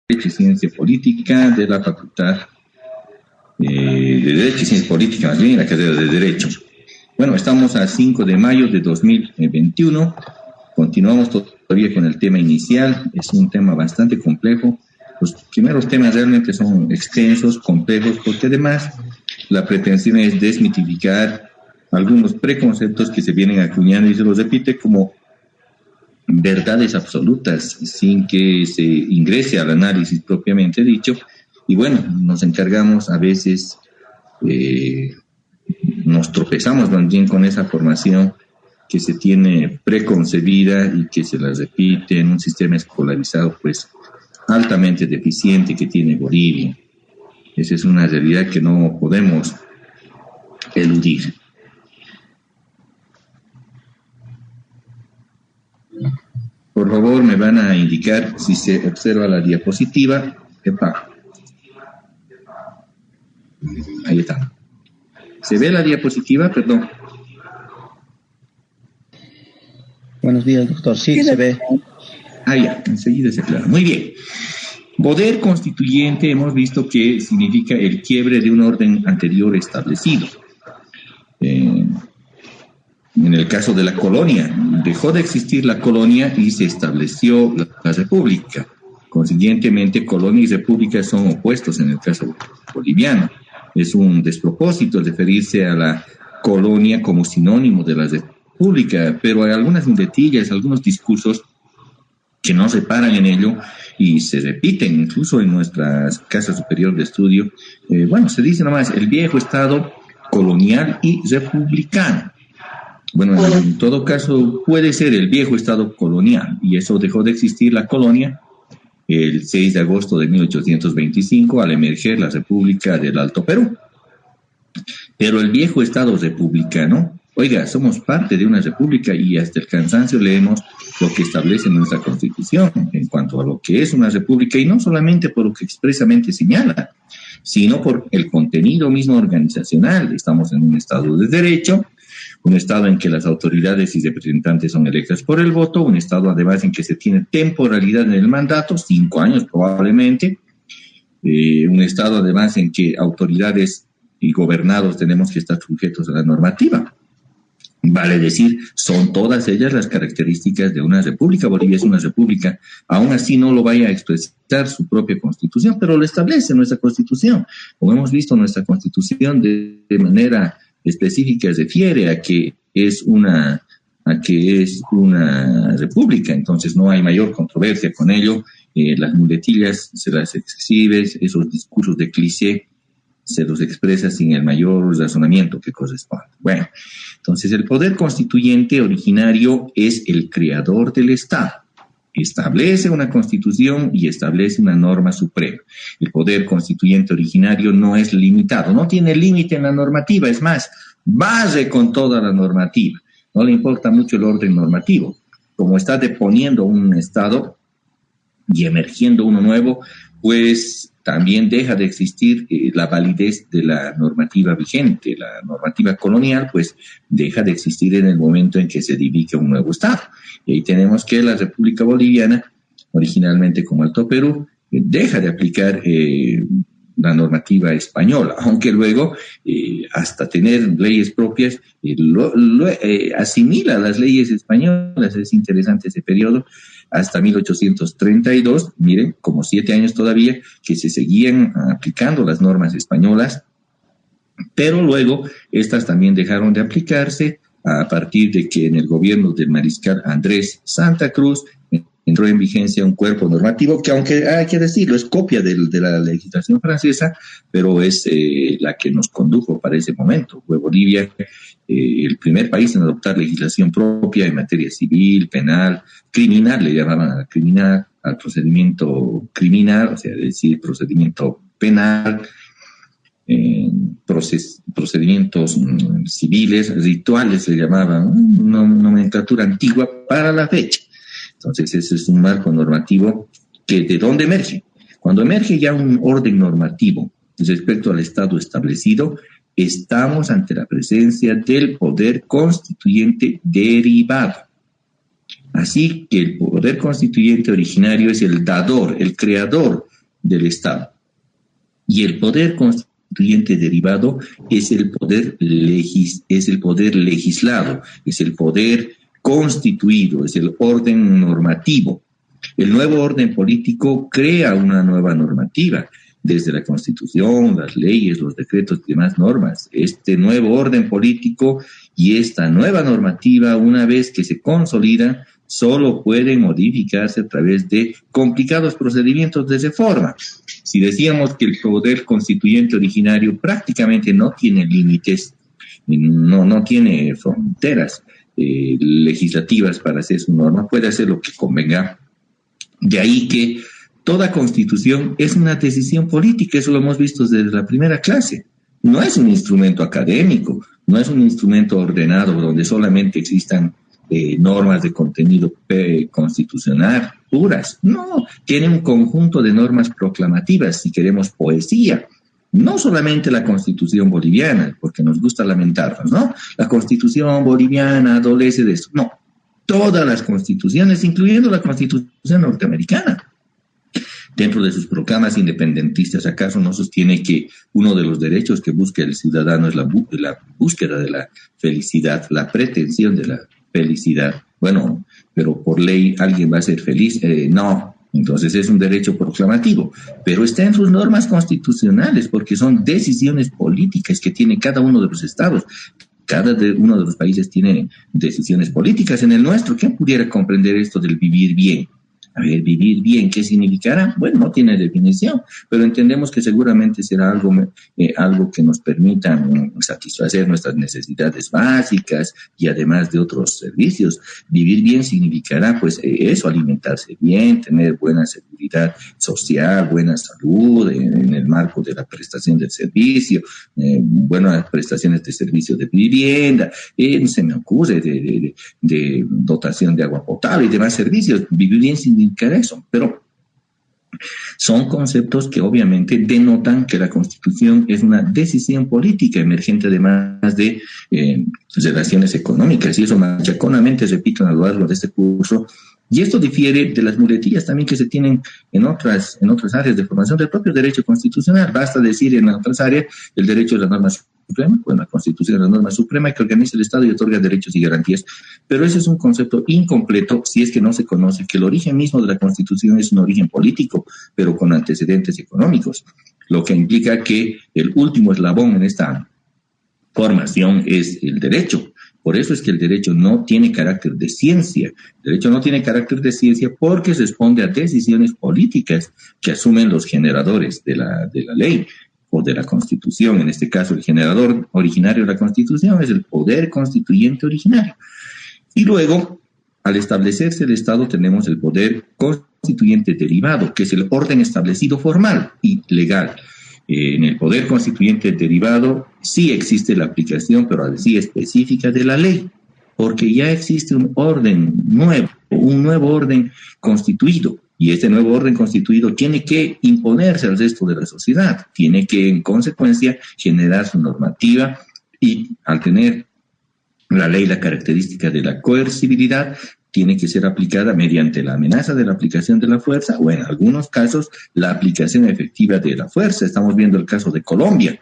Derecho y Ciencia Política de la Facultad de Derecho y Ciencia Política, más bien en la carrera de Derecho. Bueno, estamos a 5 de mayo de 2021. Continuamos todavía con el tema inicial. Es un tema bastante complejo. Los primeros temas realmente son extensos, complejos, porque además la pretensión es desmitificar algunos preconceptos que se vienen acuñando y se los repite como verdades absolutas sin que se ingrese al análisis propiamente dicho. Y bueno, nos encargamos a veces, nos tropezamos también con esa formación que se tiene preconcebida y que se la repite en un sistema escolarizado pues altamente deficiente que tiene Bolivia. Esa es una realidad que no podemos eludir. Por favor, me van a indicar si se observa la diapositiva. Epa. Ahí está. ¿Se ve la diapositiva? Perdón. Buenos días, doctor. Sí, se ve. Ah, ya, enseguida se aclara. Muy bien. Poder constituyente hemos visto que significa el quiebre de un orden anterior establecido. En el caso de la colonia, dejó de existir la colonia y se estableció la república. Consiguientemente, colonia y república son opuestos en el caso boliviano. Es un despropósito referirse a la colonia como sinónimo de la república, pero hay algunas muletillas, algunos discursos que no se paran en ello y se repiten incluso en nuestras casas superior de estudio. Se dice nomás el viejo Estado colonial y republicano. Bueno, en todo caso puede ser el viejo Estado colonial, y eso dejó de existir la colonia el 6 de agosto de 1825 al emerger la República del Alto Perú. Pero el viejo Estado republicano, oiga, somos parte de una república y hasta el cansancio leemos lo que establece nuestra Constitución en cuanto a lo que es una república, y no solamente por lo que expresamente señala, sino por el contenido mismo organizacional. Estamos en un Estado de Derecho, un Estado en que las autoridades y representantes son electas por el voto, un Estado además en que se tiene temporalidad en el mandato, 5 años probablemente, un Estado además en que autoridades y gobernados tenemos que estar sujetos a la normativa. Vale decir, son todas ellas las características de una república. Bolivia es una república, aún así no lo vaya a expresar su propia constitución, pero lo establece nuestra constitución. Como hemos visto, nuestra constitución de manera específica refiere a que es una república, entonces no hay mayor controversia con ello. Las muletillas se las exhibe, esos discursos de cliché se los expresa sin el mayor razonamiento que corresponde. Bueno, entonces el poder constituyente originario es el creador del Estado. Establece una constitución y establece una norma suprema. El poder constituyente originario no es limitado, no tiene límite en la normativa, es más, base con toda la normativa. No le importa mucho el orden normativo. Como está deponiendo un Estado y emergiendo uno nuevo, pues también deja de existir la validez de la normativa vigente. La normativa colonial, pues, deja de existir en el momento en que se edifica un nuevo Estado. Y ahí tenemos que la República Boliviana, originalmente como Alto Perú, deja de aplicar la normativa española, aunque luego, hasta tener leyes propias, asimila las leyes españolas. Es interesante ese periodo, hasta 1832, miren, como 7 años todavía, que se seguían aplicando las normas españolas, pero luego estas también dejaron de aplicarse a partir de que en el gobierno del mariscal Andrés Santa Cruz entró en vigencia un cuerpo normativo que, aunque hay que decirlo, es copia de la legislación francesa, pero es la que nos condujo para ese momento. Fue Bolivia el primer país en adoptar legislación propia en materia civil, penal, criminal, le llamaban a la criminal, al procedimiento criminal, o sea, decir, procedimiento penal, procedimientos civiles, rituales, le llamaban, una nomenclatura antigua para la fecha. Entonces, ese es un marco normativo que ¿de dónde emerge? Cuando emerge ya un orden normativo respecto al Estado establecido, estamos ante la presencia del poder constituyente derivado. Así que el poder constituyente originario es el dador, el creador del Estado. Y el poder constituyente derivado es el poder legislado, es el poder constituido, es el orden normativo. El nuevo orden político crea una nueva normativa, desde la Constitución, las leyes, los decretos y demás normas. Este nuevo orden político y esta nueva normativa, una vez que se consolida, solo pueden modificarse a través de complicados procedimientos de reforma. Si decíamos que el poder constituyente originario prácticamente no tiene límites, no tiene fronteras legislativas para hacer su norma, puede hacer lo que convenga. De ahí que toda constitución es una decisión política, eso lo hemos visto desde la primera clase. No es un instrumento académico, no es un instrumento ordenado donde solamente existan normas de contenido constitucional puras. No, tiene un conjunto de normas proclamativas, si queremos poesía. No solamente la Constitución boliviana, porque nos gusta lamentarnos, ¿no? La Constitución boliviana adolece de eso. No, todas las constituciones, incluyendo la Constitución norteamericana, dentro de sus proclamas independentistas, ¿acaso no sostiene que uno de los derechos que busca el ciudadano es la búsqueda de la felicidad, la pretensión de la felicidad? Bueno, pero por ley alguien va a ser feliz. No, entonces es un derecho proclamativo, pero está en sus normas constitucionales porque son decisiones políticas que tiene cada uno de los estados. Cada uno de los países tiene decisiones políticas. En el nuestro, ¿quién pudiera comprender esto del vivir bien? A ver, vivir bien, ¿qué significará? Bueno, no tiene definición, pero entendemos que seguramente será algo que nos permita satisfacer nuestras necesidades básicas y además de otros servicios. Vivir bien significará, pues, eso, alimentarse bien, tener buena seguridad social, buena salud en el marco de la prestación del servicio, buenas prestaciones de servicio de vivienda, se me ocurre de dotación de agua potable y demás servicios. Vivir bien significa eso, pero son conceptos que obviamente denotan que la Constitución es una decisión política emergente además de relaciones económicas, y eso machaconamente repito a lo largo de este curso. Y esto difiere de las muletillas también que se tienen en otras áreas de formación del propio derecho constitucional. Basta decir en otras áreas el derecho de la norma suprema, pues la Constitución es la norma suprema que organiza el Estado y otorga derechos y garantías. Pero ese es un concepto incompleto si es que no se conoce que el origen mismo de la Constitución es un origen político, pero con antecedentes económicos, lo que implica que el último eslabón en esta formación es el derecho. Por eso es que el derecho no tiene carácter de ciencia. El derecho no tiene carácter de ciencia porque responde a decisiones políticas que asumen los generadores de la ley o de la Constitución. En este caso, el generador originario de la Constitución es el poder constituyente originario. Y luego, al establecerse el Estado, tenemos el poder constituyente derivado, que es el orden establecido formal y legal. En el poder constituyente derivado sí existe la aplicación, pero así específica de la ley, porque ya existe un orden nuevo, un nuevo orden constituido, y este nuevo orden constituido tiene que imponerse al resto de la sociedad, tiene que en consecuencia generar su normativa, y al tener la ley la característica de la coercibilidad, tiene que ser aplicada mediante la amenaza de la aplicación de la fuerza o en algunos casos la aplicación efectiva de la fuerza. Estamos viendo el caso de Colombia.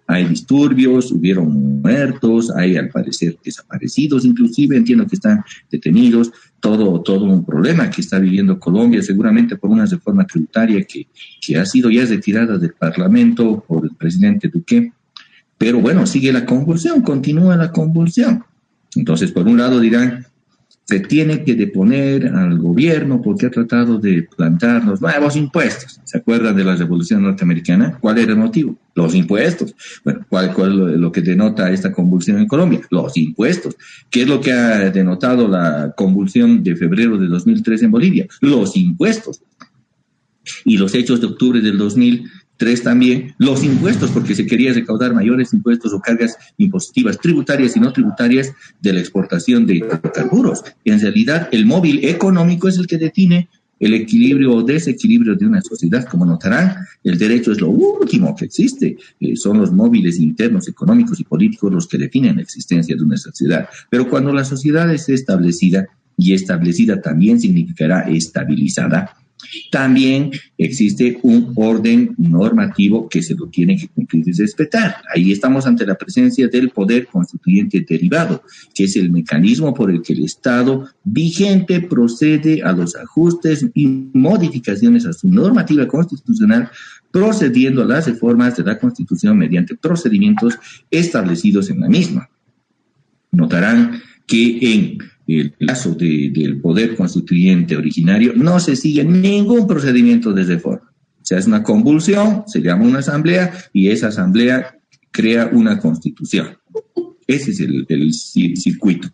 Hay disturbios, hubieron muertos, hay al parecer desaparecidos, inclusive entiendo que están detenidos, todo un problema que está viviendo Colombia, seguramente por una reforma tributaria que ha sido ya retirada del Parlamento por el presidente Duque. Pero bueno, sigue la convulsión, continúa la convulsión. Entonces, por un lado dirán, se tiene que deponer al gobierno porque ha tratado de plantarnos nuevos impuestos. ¿Se acuerdan de la Revolución Norteamericana? ¿Cuál era el motivo? Los impuestos. Bueno, ¿cuál es lo que denota esta convulsión en Colombia? Los impuestos. ¿Qué es lo que ha denotado la convulsión de febrero de 2003 en Bolivia? Los impuestos. Y los hechos de octubre del 2003 también, los impuestos, porque se quería recaudar mayores impuestos o cargas impositivas, tributarias y no tributarias de la exportación de hidrocarburos. En realidad, el móvil económico es el que define el equilibrio o desequilibrio de una sociedad. Como notarán, el derecho es lo último que existe. Son los móviles internos económicos y políticos los que definen la existencia de una sociedad. Pero cuando la sociedad es establecida, y establecida también significará estabilizada, También existe un orden normativo que se lo tiene que cumplir y respetar. Ahí estamos ante la presencia del poder constituyente derivado, que es el mecanismo por el que el Estado vigente procede a los ajustes y modificaciones a su normativa constitucional, procediendo a las reformas de la Constitución mediante procedimientos establecidos en la misma. Notarán que en el caso del poder constituyente originario no se sigue ningún procedimiento de reforma. Se hace una convulsión, se llama una asamblea y esa asamblea crea una constitución. Ese es el circuito.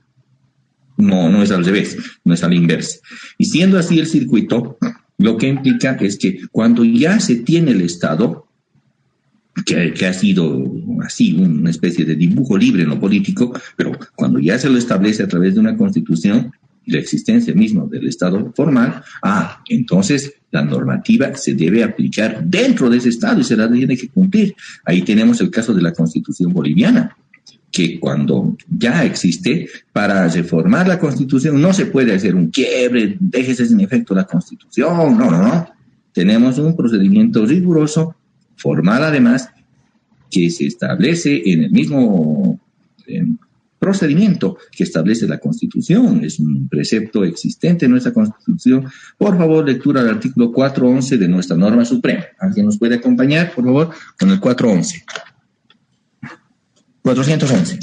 No es al revés, no es a la inversa. Y siendo así el circuito, lo que implica es que cuando ya se tiene el Estado, que ha sido así una especie de dibujo libre en lo político, pero cuando ya se lo establece a través de una constitución, la existencia misma del Estado formal, entonces la normativa se debe aplicar dentro de ese Estado y se la tiene que cumplir. Ahí tenemos el caso de la Constitución boliviana, que cuando ya existe, para reformar la Constitución no se puede hacer un quiebre, déjese sin efecto la Constitución, no. Tenemos un procedimiento riguroso, formal además, que se establece en el mismo procedimiento que establece la Constitución. Es un precepto existente en nuestra Constitución. Por favor, lectura del artículo 411 de nuestra norma suprema. ¿Alguien nos puede acompañar, por favor, con el 411? 411.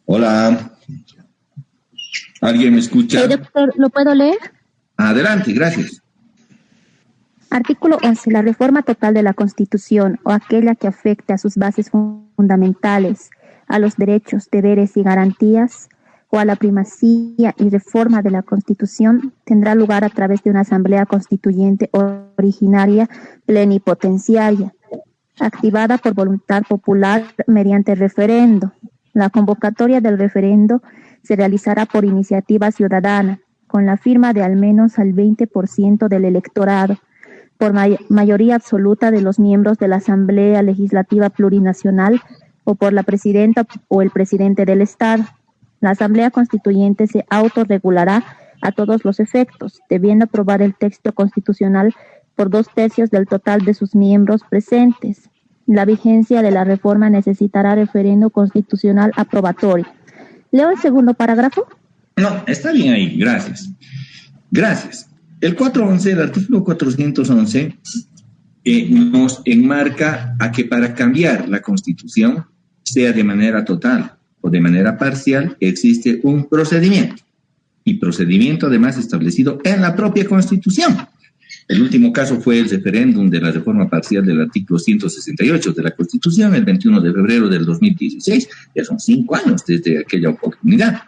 Hola. ¿Alguien me escucha? Doctor, ¿lo puedo leer? Adelante, gracias. Artículo 11. La reforma total de la Constitución o aquella que afecte a sus bases fundamentales, a los derechos, deberes y garantías o a la primacía y reforma de la Constitución tendrá lugar a través de una asamblea constituyente originaria plenipotenciaria, activada por voluntad popular mediante referendo. La convocatoria del referendo se realizará por iniciativa ciudadana, con la firma de al menos al 20% del electorado, por mayoría absoluta de los miembros de la Asamblea Legislativa Plurinacional o por la presidenta o el presidente del Estado. La Asamblea Constituyente se autorregulará a todos los efectos, debiendo aprobar el texto constitucional por 2/3 del total de sus miembros presentes. La vigencia de la reforma necesitará referendo constitucional aprobatorio. ¿Leo el segundo parágrafo? No, está bien ahí, gracias. Gracias. El 411, el artículo 411, nos enmarca a que para cambiar la Constitución, sea de manera total o de manera parcial, existe un procedimiento. Y procedimiento además establecido en la propia Constitución. El último caso fue el referéndum de la reforma parcial del artículo 168 de la Constitución, el 21 de febrero del 2016. Ya son 5 años desde aquella oportunidad.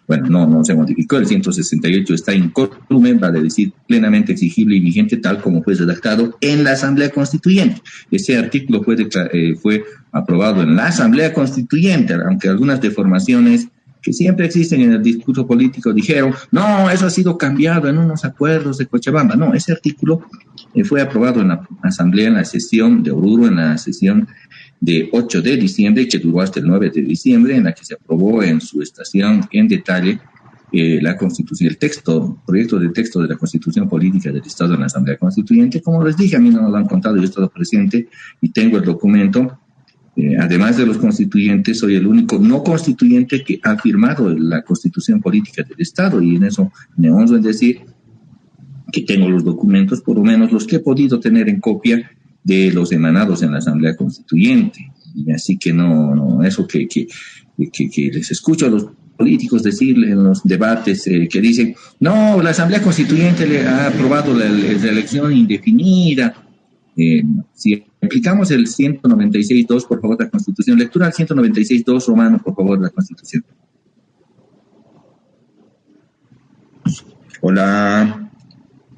Bueno, no se modificó, el 168 está incólume, vale decir, plenamente exigible y vigente tal como fue redactado en la Asamblea Constituyente. Ese artículo fue aprobado en la Asamblea Constituyente, aunque algunas deformaciones que siempre existen en el discurso político dijeron, no, eso ha sido cambiado en unos acuerdos de Cochabamba. No, ese artículo fue aprobado en la Asamblea en la sesión de Oruro, en la sesión de 8 de diciembre, que duró hasta el 9 de diciembre, en la que se aprobó en su estación en detalle la Constitución, proyecto de texto de la Constitución Política del Estado en la Asamblea Constituyente. Como les dije, a mí no me lo han contado, yo he estado presente y tengo el documento. Además de los constituyentes, soy el único no constituyente que ha firmado la Constitución Política del Estado, y en eso me honro en decir que tengo los documentos, por lo menos los que he podido tener en copia, de los emanados en la Asamblea Constituyente. Y así que no eso que les escucho a los políticos decir en los debates que dicen, no, la Asamblea Constituyente le ha aprobado la elección indefinida. Si aplicamos el 196.2, por favor, de la Constitución. Lectura al 196.2 romano, por favor, de la Constitución. Hola.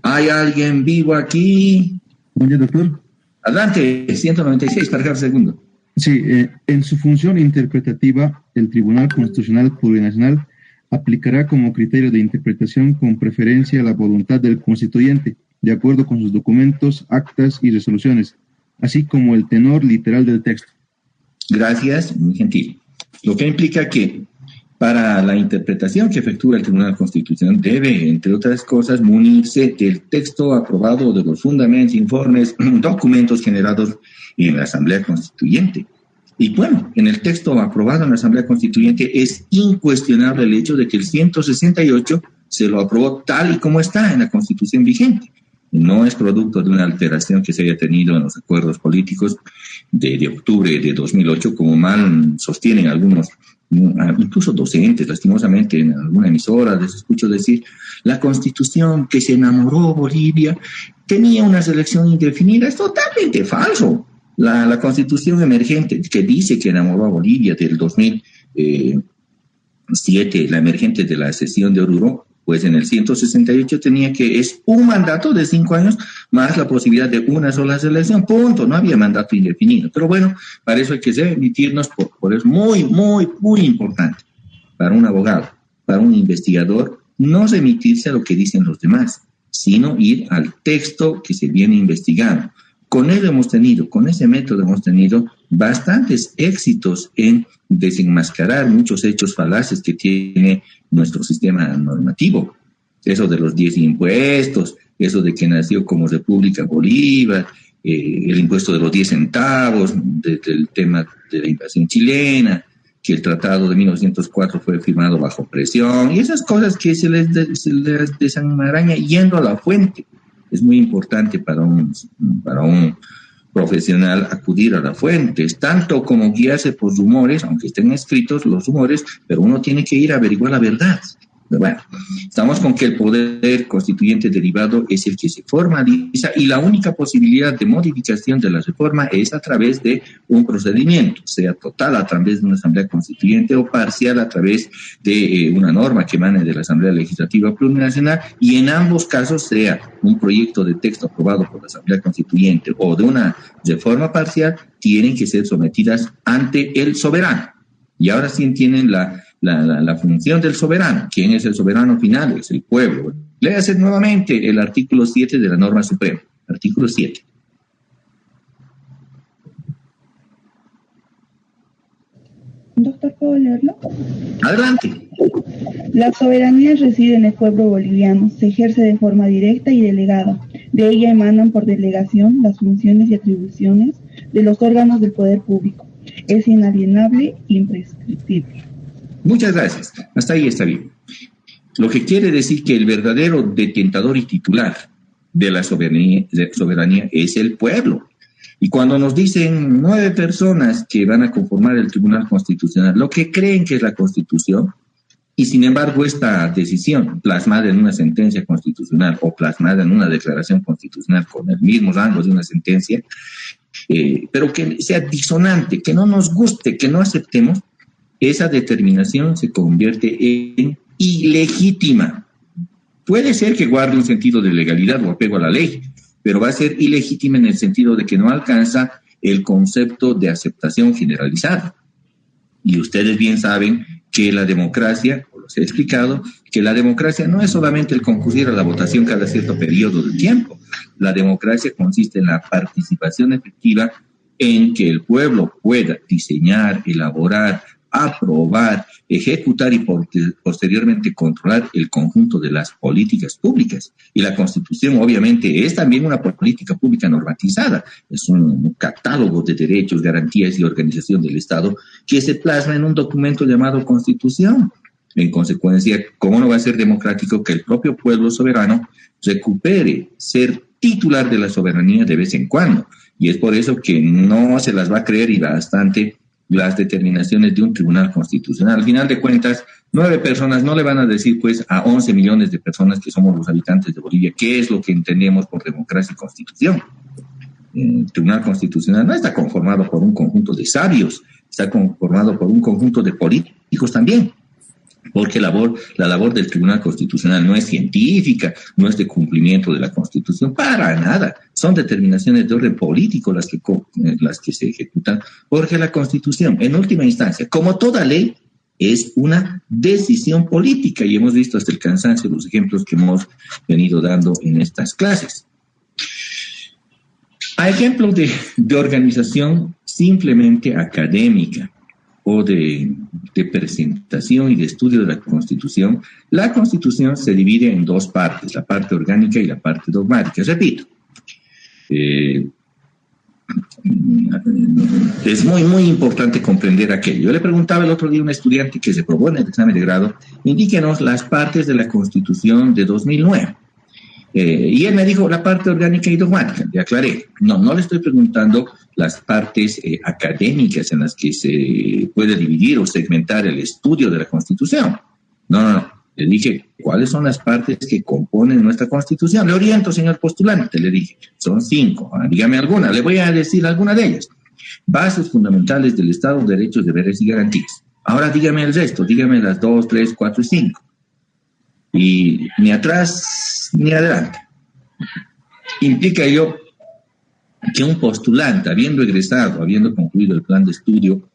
¿Hay alguien vivo aquí? Buen día, doctor. Adelante, 196, parágrafo segundo. Sí, en su función interpretativa, el Tribunal Constitucional Plurinacional aplicará como criterio de interpretación con preferencia la voluntad del constituyente, de acuerdo con sus documentos, actas y resoluciones, así como el tenor literal del texto. Gracias, muy gentil. Lo que implica que Para la interpretación que efectúa el Tribunal Constitucional debe, entre otras cosas, munirse del texto aprobado, de los fundamentos, informes, documentos generados en la Asamblea Constituyente. Y bueno, en el texto aprobado en la Asamblea Constituyente es incuestionable el hecho de que el 168 se lo aprobó tal y como está en la Constitución vigente. No es producto de una alteración que se haya tenido en los acuerdos políticos de octubre de 2008, como mal sostienen algunos, incluso docentes, lastimosamente en alguna emisora les escucho decir, la Constitución que se enamoró Bolivia tenía una selección indefinida. Es totalmente falso. La Constitución emergente que dice que enamoró a Bolivia del 2007, la emergente de la sesión de Oruro, pues en el 168 es un mandato de 5 años más la posibilidad de una sola selección, punto, no había mandato indefinido. Pero bueno, para eso hay que emitirnos, por eso muy, muy, muy importante para un abogado, para un investigador, no remitirse a lo que dicen los demás, sino ir al texto que se viene investigando. Con ese método hemos tenido bastantes éxitos en desenmascarar muchos hechos falaces que tiene nuestro sistema normativo. Eso de los 10 impuestos, eso de que nació como República Bolívar, el impuesto de los 10 centavos, del tema de la invasión chilena, que el tratado de 1904 fue firmado bajo presión, y esas cosas que se les desenmaraña yendo a la fuente. Es muy importante para un profesional acudir a las fuentes, tanto como guiarse por rumores, aunque estén escritos los rumores, pero uno tiene que ir a averiguar la verdad. Bueno, estamos con que el poder constituyente derivado es el que se formaliza y la única posibilidad de modificación de la reforma es a través de un procedimiento, sea total a través de una asamblea constituyente o parcial a través de una norma que emane de la Asamblea Legislativa Plurinacional, y en ambos casos sea un proyecto de texto aprobado por la Asamblea Constituyente o de una reforma parcial, tienen que ser sometidas ante el soberano. Y ahora sí entienden la función del soberano. ¿Quién es el soberano final? Es el pueblo. Léase nuevamente el artículo 7 de la norma suprema. Artículo 7. Doctor, ¿puedo leerlo? Adelante. La soberanía reside en el pueblo boliviano, se ejerce de forma directa y delegada. De ella emanan por delegación las funciones y atribuciones de los órganos del poder público. Es inalienable e imprescriptible. Muchas gracias. Hasta ahí está bien. Lo que quiere decir que el verdadero detentador y titular de la soberanía es el pueblo. Y cuando nos dicen 9 personas que van a conformar el Tribunal Constitucional, lo que creen que es la Constitución, y sin embargo esta decisión plasmada en una sentencia constitucional o plasmada en una declaración constitucional con el mismo rango de una sentencia, pero que sea disonante, que no nos guste, que no aceptemos, esa determinación se convierte en ilegítima. Puede ser que guarde un sentido de legalidad o apego a la ley, pero va a ser ilegítima en el sentido de que no alcanza el concepto de aceptación generalizada. Y ustedes bien saben que la democracia, como les he explicado, que la democracia no es solamente el concurrir a la votación cada cierto periodo de tiempo. La democracia consiste en la participación efectiva en que el pueblo pueda diseñar, elaborar, aprobar, ejecutar y posteriormente controlar el conjunto de las políticas públicas. Y la Constitución obviamente es también una política pública normatizada, es un catálogo de derechos, garantías y organización del Estado que se plasma en un documento llamado Constitución. En consecuencia, ¿cómo no va a ser democrático que el propio pueblo soberano recupere ser titular de la soberanía de vez en cuando? Y es por eso que no se las va a creer y bastante las determinaciones de un tribunal constitucional. Al final de cuentas, 9 personas no le van a decir pues a 11 millones de personas que somos los habitantes de Bolivia qué es lo que entendemos por democracia y constitución. El Tribunal Constitucional no está conformado por un conjunto de sabios, está conformado por un conjunto de políticos también, porque la labor del Tribunal Constitucional no es científica, no es de cumplimiento de la Constitución, para nada. Son determinaciones de orden político las que se ejecutan, porque la Constitución, en última instancia, como toda ley, es una decisión política, y hemos visto hasta el cansancio los ejemplos que hemos venido dando en estas clases. A ejemplo de organización simplemente académica, o de presentación y de estudio de la Constitución se divide en dos partes, la parte orgánica y la parte dogmática. Repito, es muy importante comprender aquello. Yo le preguntaba el otro día a un estudiante que se probó en el examen de grado, indíquenos las partes de la Constitución de 2009. Y él me dijo la parte orgánica y dogmática. Le aclaré, no le estoy preguntando las partes académicas en las que se puede dividir o segmentar el estudio de la Constitución. No. Le dije, ¿cuáles son las partes que componen nuestra Constitución? Le oriento, señor postulante, le dije, son 5. Dígame alguna, le voy a decir alguna de ellas. Bases fundamentales del Estado, derechos, deberes y garantías. Ahora dígame el resto, dígame las 2, 3, 4 y 5. Y ni atrás ni adelante. Implica ello que un postulante, habiendo egresado, habiendo concluido el plan de estudio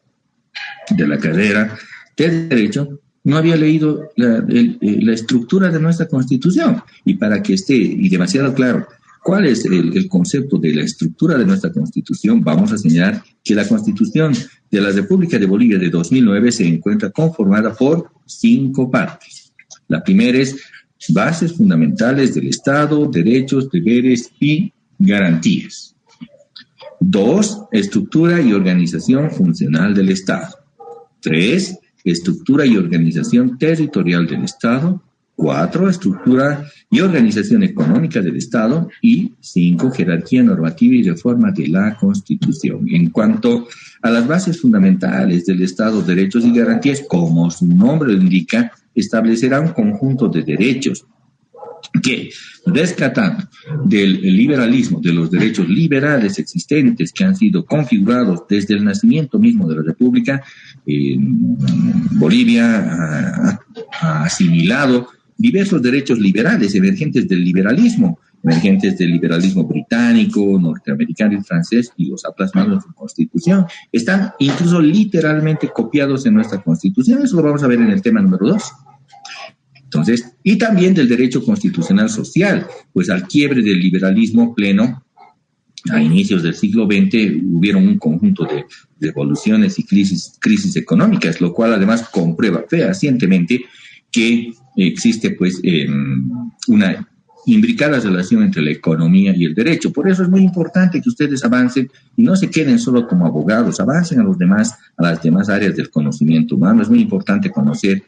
de la carrera de Derecho, no había leído la estructura de nuestra Constitución. Y para que esté y demasiado claro cuál es el concepto de la estructura de nuestra Constitución, vamos a señalar que la Constitución de la República de Bolivia de 2009 se encuentra conformada por 5 partes. La primera es bases fundamentales del Estado, derechos, deberes y garantías. 2, estructura y organización funcional del Estado. 3, estructura y organización territorial del Estado. 4, estructura y organización económica del Estado. Y 5, jerarquía normativa y reforma de la Constitución. En cuanto a las bases fundamentales del Estado, derechos y garantías, como su nombre lo indica, establecerá un conjunto de derechos que, rescatando del liberalismo, de los derechos liberales existentes que han sido configurados desde el nacimiento mismo de la República, Bolivia ha asimilado diversos derechos liberales emergentes del liberalismo británico, norteamericano y francés, y los ha plasmado en su Constitución. Están incluso literalmente copiados en nuestra Constitución. Eso lo vamos a ver en el tema número 2. Entonces, y también del derecho constitucional social, pues al quiebre del liberalismo pleno, a inicios del siglo XX, hubieron un conjunto de revoluciones y crisis económicas, lo cual además comprueba fehacientemente que existe pues una imbricada relación entre la economía y el derecho. Por eso es muy importante que ustedes avancen y no se queden solo como abogados, avancen a las demás áreas del conocimiento humano. Es muy importante conocer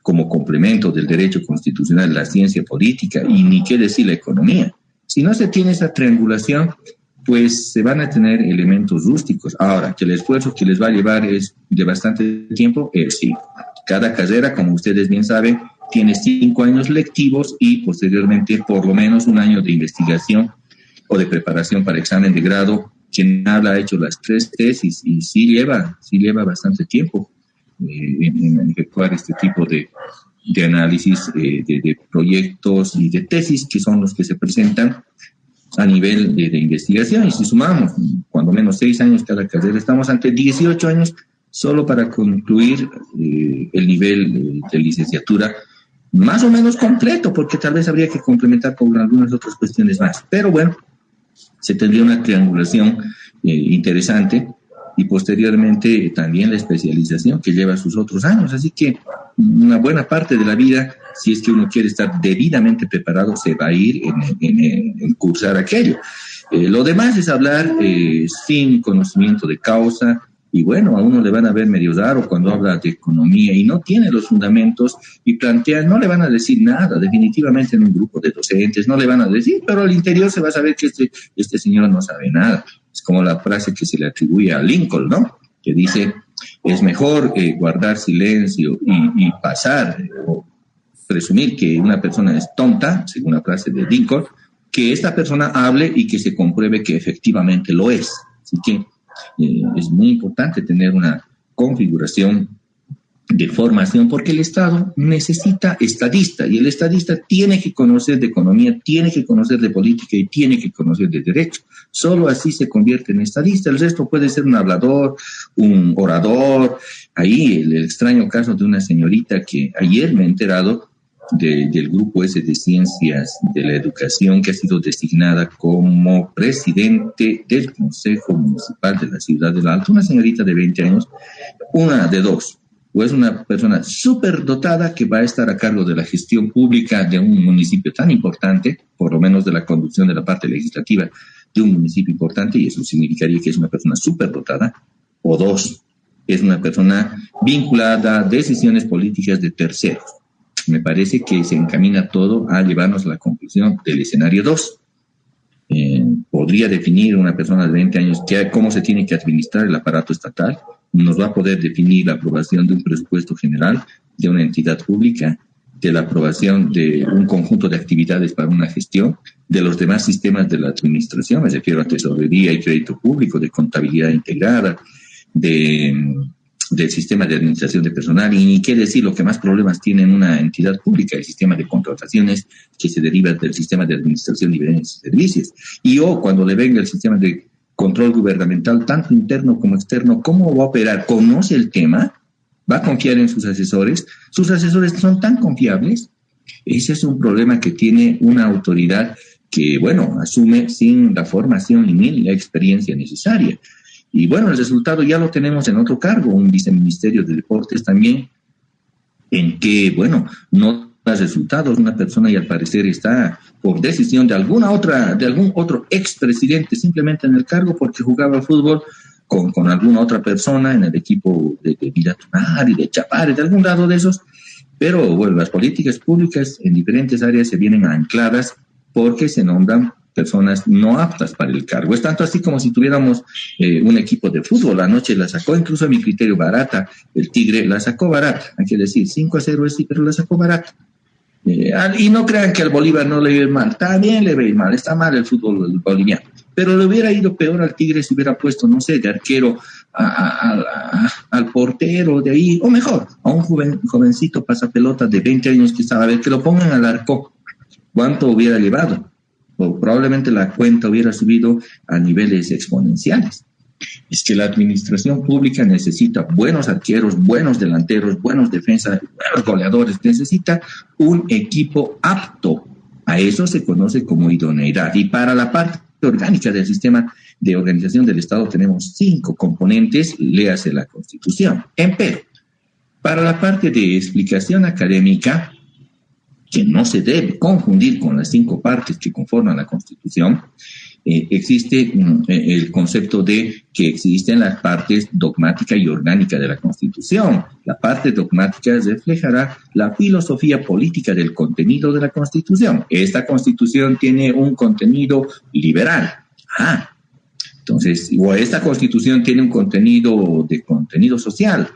como complemento del derecho constitucional la ciencia política y ni qué decir la economía. Si no se tiene esa triangulación, pues se van a tener elementos rústicos. Ahora, que el esfuerzo que les va a llevar es de bastante tiempo, sí. Cada carrera, como ustedes bien saben, tiene 5 años lectivos y posteriormente por lo menos 1 año de investigación o de preparación para examen de grado. Quien ha hecho las 3 tesis y sí lleva bastante tiempo en efectuar este tipo de análisis de proyectos y de tesis, que son los que se presentan a nivel de investigación. Y si sumamos cuando menos 6 años cada carrera, estamos ante 18 años solo para concluir el nivel de licenciatura más o menos completo, porque tal vez habría que complementar con algunas otras cuestiones más. Pero bueno, se tendría una triangulación interesante, y posteriormente también la especialización que lleva sus otros años. Así que una buena parte de la vida, si es que uno quiere estar debidamente preparado, se va a ir en cursar aquello. Lo demás es hablar sin conocimiento de causa, y bueno, a uno le van a ver medio raro cuando habla de economía y no tiene los fundamentos y plantea, no le van a decir nada, definitivamente en un grupo de docentes, no le van a decir, pero al interior se va a saber que este señor no sabe nada. Es como la frase que se le atribuye a Lincoln, ¿no? Que dice, es mejor guardar silencio y pasar o presumir que una persona es tonta, según la frase de Lincoln, que esta persona hable y que se compruebe que efectivamente lo es. Así que es muy importante tener una configuración de formación, porque el Estado necesita estadista, y el estadista tiene que conocer de economía, tiene que conocer de política y tiene que conocer de derecho. Solo así se convierte en estadista. El resto puede ser un hablador, un orador. Ahí el extraño caso de una señorita que ayer me he enterado del grupo ese de ciencias de la educación, que ha sido designada como presidente del Consejo Municipal de la Ciudad del Alto, una señorita de 20 años, una de dos, o es una persona súper dotada que va a estar a cargo de la gestión pública de un municipio tan importante, por lo menos de la conducción de la parte legislativa de un municipio importante, y eso significaría que es una persona súper dotada, o dos, es una persona vinculada a decisiones políticas de terceros. Me parece que se encamina todo a llevarnos a la conclusión del escenario 2. Podría definir una persona de 20 años cómo se tiene que administrar el aparato estatal, nos va a poder definir la aprobación de un presupuesto general de una entidad pública, de la aprobación de un conjunto de actividades para una gestión, de los demás sistemas de la administración, me refiero a tesorería y crédito público, de contabilidad integrada, del sistema de administración de personal, y ni qué decir lo que más problemas tiene en una entidad pública, el sistema de contrataciones que se deriva del sistema de administración de bienes y servicios. Y cuando le venga el sistema de control gubernamental, tanto interno como externo, ¿cómo va a operar? ¿Conoce el tema? ¿Va a confiar en sus asesores? ¿Sus asesores son tan confiables? Ese es un problema que tiene una autoridad que, bueno, asume sin la formación ni la experiencia necesaria. Y bueno, el resultado ya lo tenemos en otro cargo, un viceministerio de deportes también, en que, bueno, no da resultados una persona y al parecer está por decisión de algún otro expresidente simplemente en el cargo porque jugaba fútbol con alguna otra persona en el equipo de Villatunar y de Chapare, de algún lado de esos. Pero bueno, las políticas públicas en diferentes áreas se vienen ancladas porque se nombran personas no aptas para el cargo. Es tanto así como si tuviéramos un equipo de fútbol. Anoche la sacó, incluso a mi criterio, barata. El Tigre la sacó barata. Hay que decir, 5-0 sí, pero la sacó barata. Y no crean que al Bolívar no le va mal. También le va mal. Está mal el fútbol boliviano. Pero le hubiera ido peor al Tigre si hubiera puesto, no sé, de arquero al portero de ahí, o mejor, a un jovencito pasapelota de 20 años que sabe, que lo pongan al arco. ¿Cuánto hubiera llevado? O probablemente la cuenta hubiera subido a niveles exponenciales. Es que la administración pública necesita buenos arqueros, buenos delanteros, buenos defensas, buenos goleadores, necesita un equipo apto. A eso se conoce como idoneidad. Y para la parte orgánica del sistema de organización del Estado tenemos 5 componentes, léase la Constitución. Empero, para la parte de explicación académica, que no se debe confundir con las 5 partes que conforman la Constitución, existe el concepto de que existen las partes dogmática y orgánica de la Constitución. La parte dogmática reflejará la filosofía política del contenido de la Constitución. Esta Constitución tiene un contenido liberal. Entonces, o esta Constitución tiene un contenido social.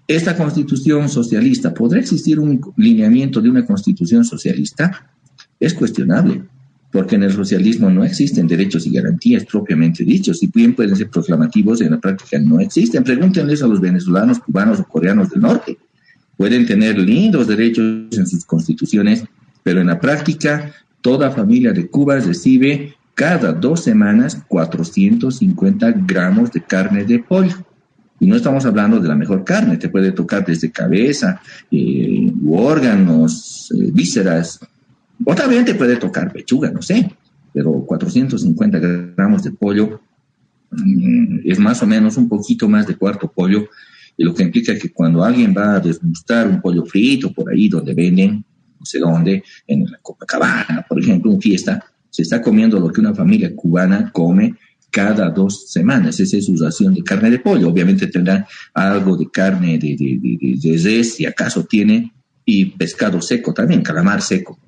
¿Esta Constitución socialista, podrá existir un lineamiento de una Constitución socialista? Es cuestionable, porque en el socialismo no existen derechos y garantías propiamente dichos, y bien pueden ser proclamativos, en la práctica no existen. Pregúntenles a los venezolanos, cubanos o coreanos del norte. Pueden tener lindos derechos en sus constituciones, pero en la práctica toda familia de Cuba recibe cada 2 semanas 450 gramos de carne de pollo. Y no estamos hablando de la mejor carne, te puede tocar desde cabeza, órganos, vísceras, o también te puede tocar pechuga, no sé, pero 450 gramos de pollo es más o menos un poquito más de cuarto pollo, y lo que implica que cuando alguien va a degustar un pollo frito por ahí donde venden, no sé dónde, en la Copacabana, por ejemplo, en fiesta, se está comiendo lo que una familia cubana come cada 2 semanas. Esa es su ración de carne de pollo. Obviamente tendrán algo de carne de res, si acaso tiene, y pescado seco también, calamar seco.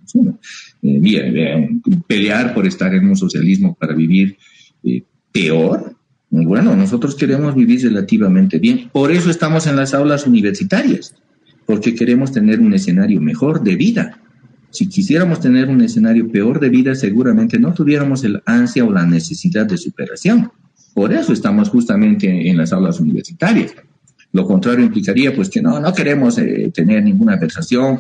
Bien, pelear por estar en un socialismo para vivir peor. Bueno, nosotros queremos vivir relativamente bien. Por eso estamos en las aulas universitarias, porque queremos tener un escenario mejor de vida. Si quisiéramos tener un escenario peor de vida, seguramente no tuviéramos el ansia o la necesidad de superación. Por eso estamos justamente en las aulas universitarias. Lo contrario implicaría pues que no queremos tener ninguna versación.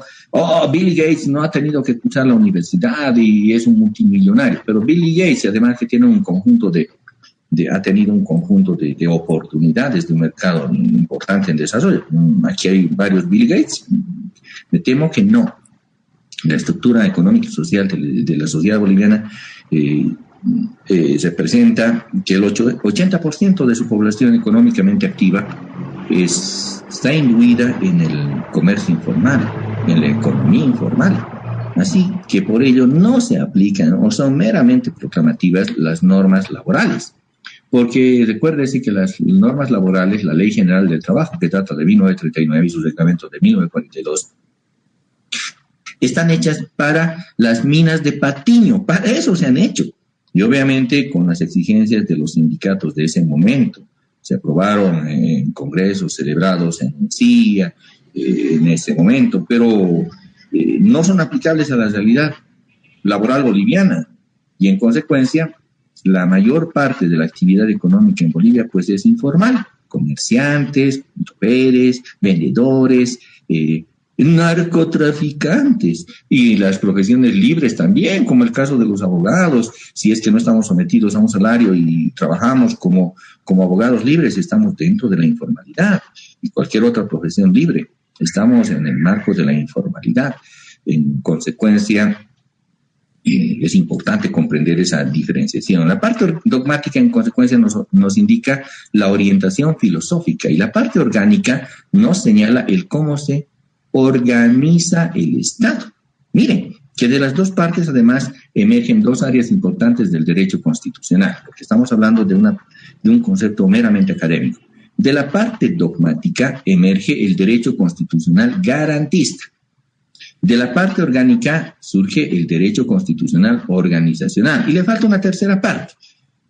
Bill Gates no ha tenido que cursar la universidad y es un multimillonario. Pero Bill Gates, además que tiene un conjunto ha tenido un conjunto de oportunidades de un mercado importante en desarrollo. Aquí hay varios Bill Gates Me temo que no. La estructura económica y social de la sociedad boliviana representa que el 80% de su población económicamente activa está imbuida en el comercio informal, en la economía informal. Así que por ello no se aplican o son meramente proclamativas las normas laborales. Porque recuérdese que las normas laborales, la Ley General del Trabajo, que trata de 1939 y sus reglamentos de 1942, están hechas para las minas de Patiño, para eso se han hecho. Y obviamente con las exigencias de los sindicatos de ese momento. Se aprobaron en congresos celebrados en CIA en ese momento, pero no son aplicables a la realidad laboral boliviana. Y en consecuencia, la mayor parte de la actividad económica en Bolivia pues es informal. Comerciantes, choferes, vendedores, narcotraficantes y las profesiones libres también, como el caso de los abogados. Si es que no estamos sometidos a un salario y trabajamos como abogados libres, estamos dentro de la informalidad, y cualquier otra profesión libre. Estamos en el marco de la informalidad. En consecuencia, es importante comprender esa diferenciación. La parte dogmática, en consecuencia, nos indica la orientación filosófica, y la parte orgánica nos señala el cómo se organiza el Estado. Miren, que de las dos partes, además, emergen dos áreas importantes del derecho constitucional, porque estamos hablando de un concepto meramente académico. De la parte dogmática emerge el derecho constitucional garantista. De la parte orgánica surge el derecho constitucional organizacional. Y le falta una tercera parte,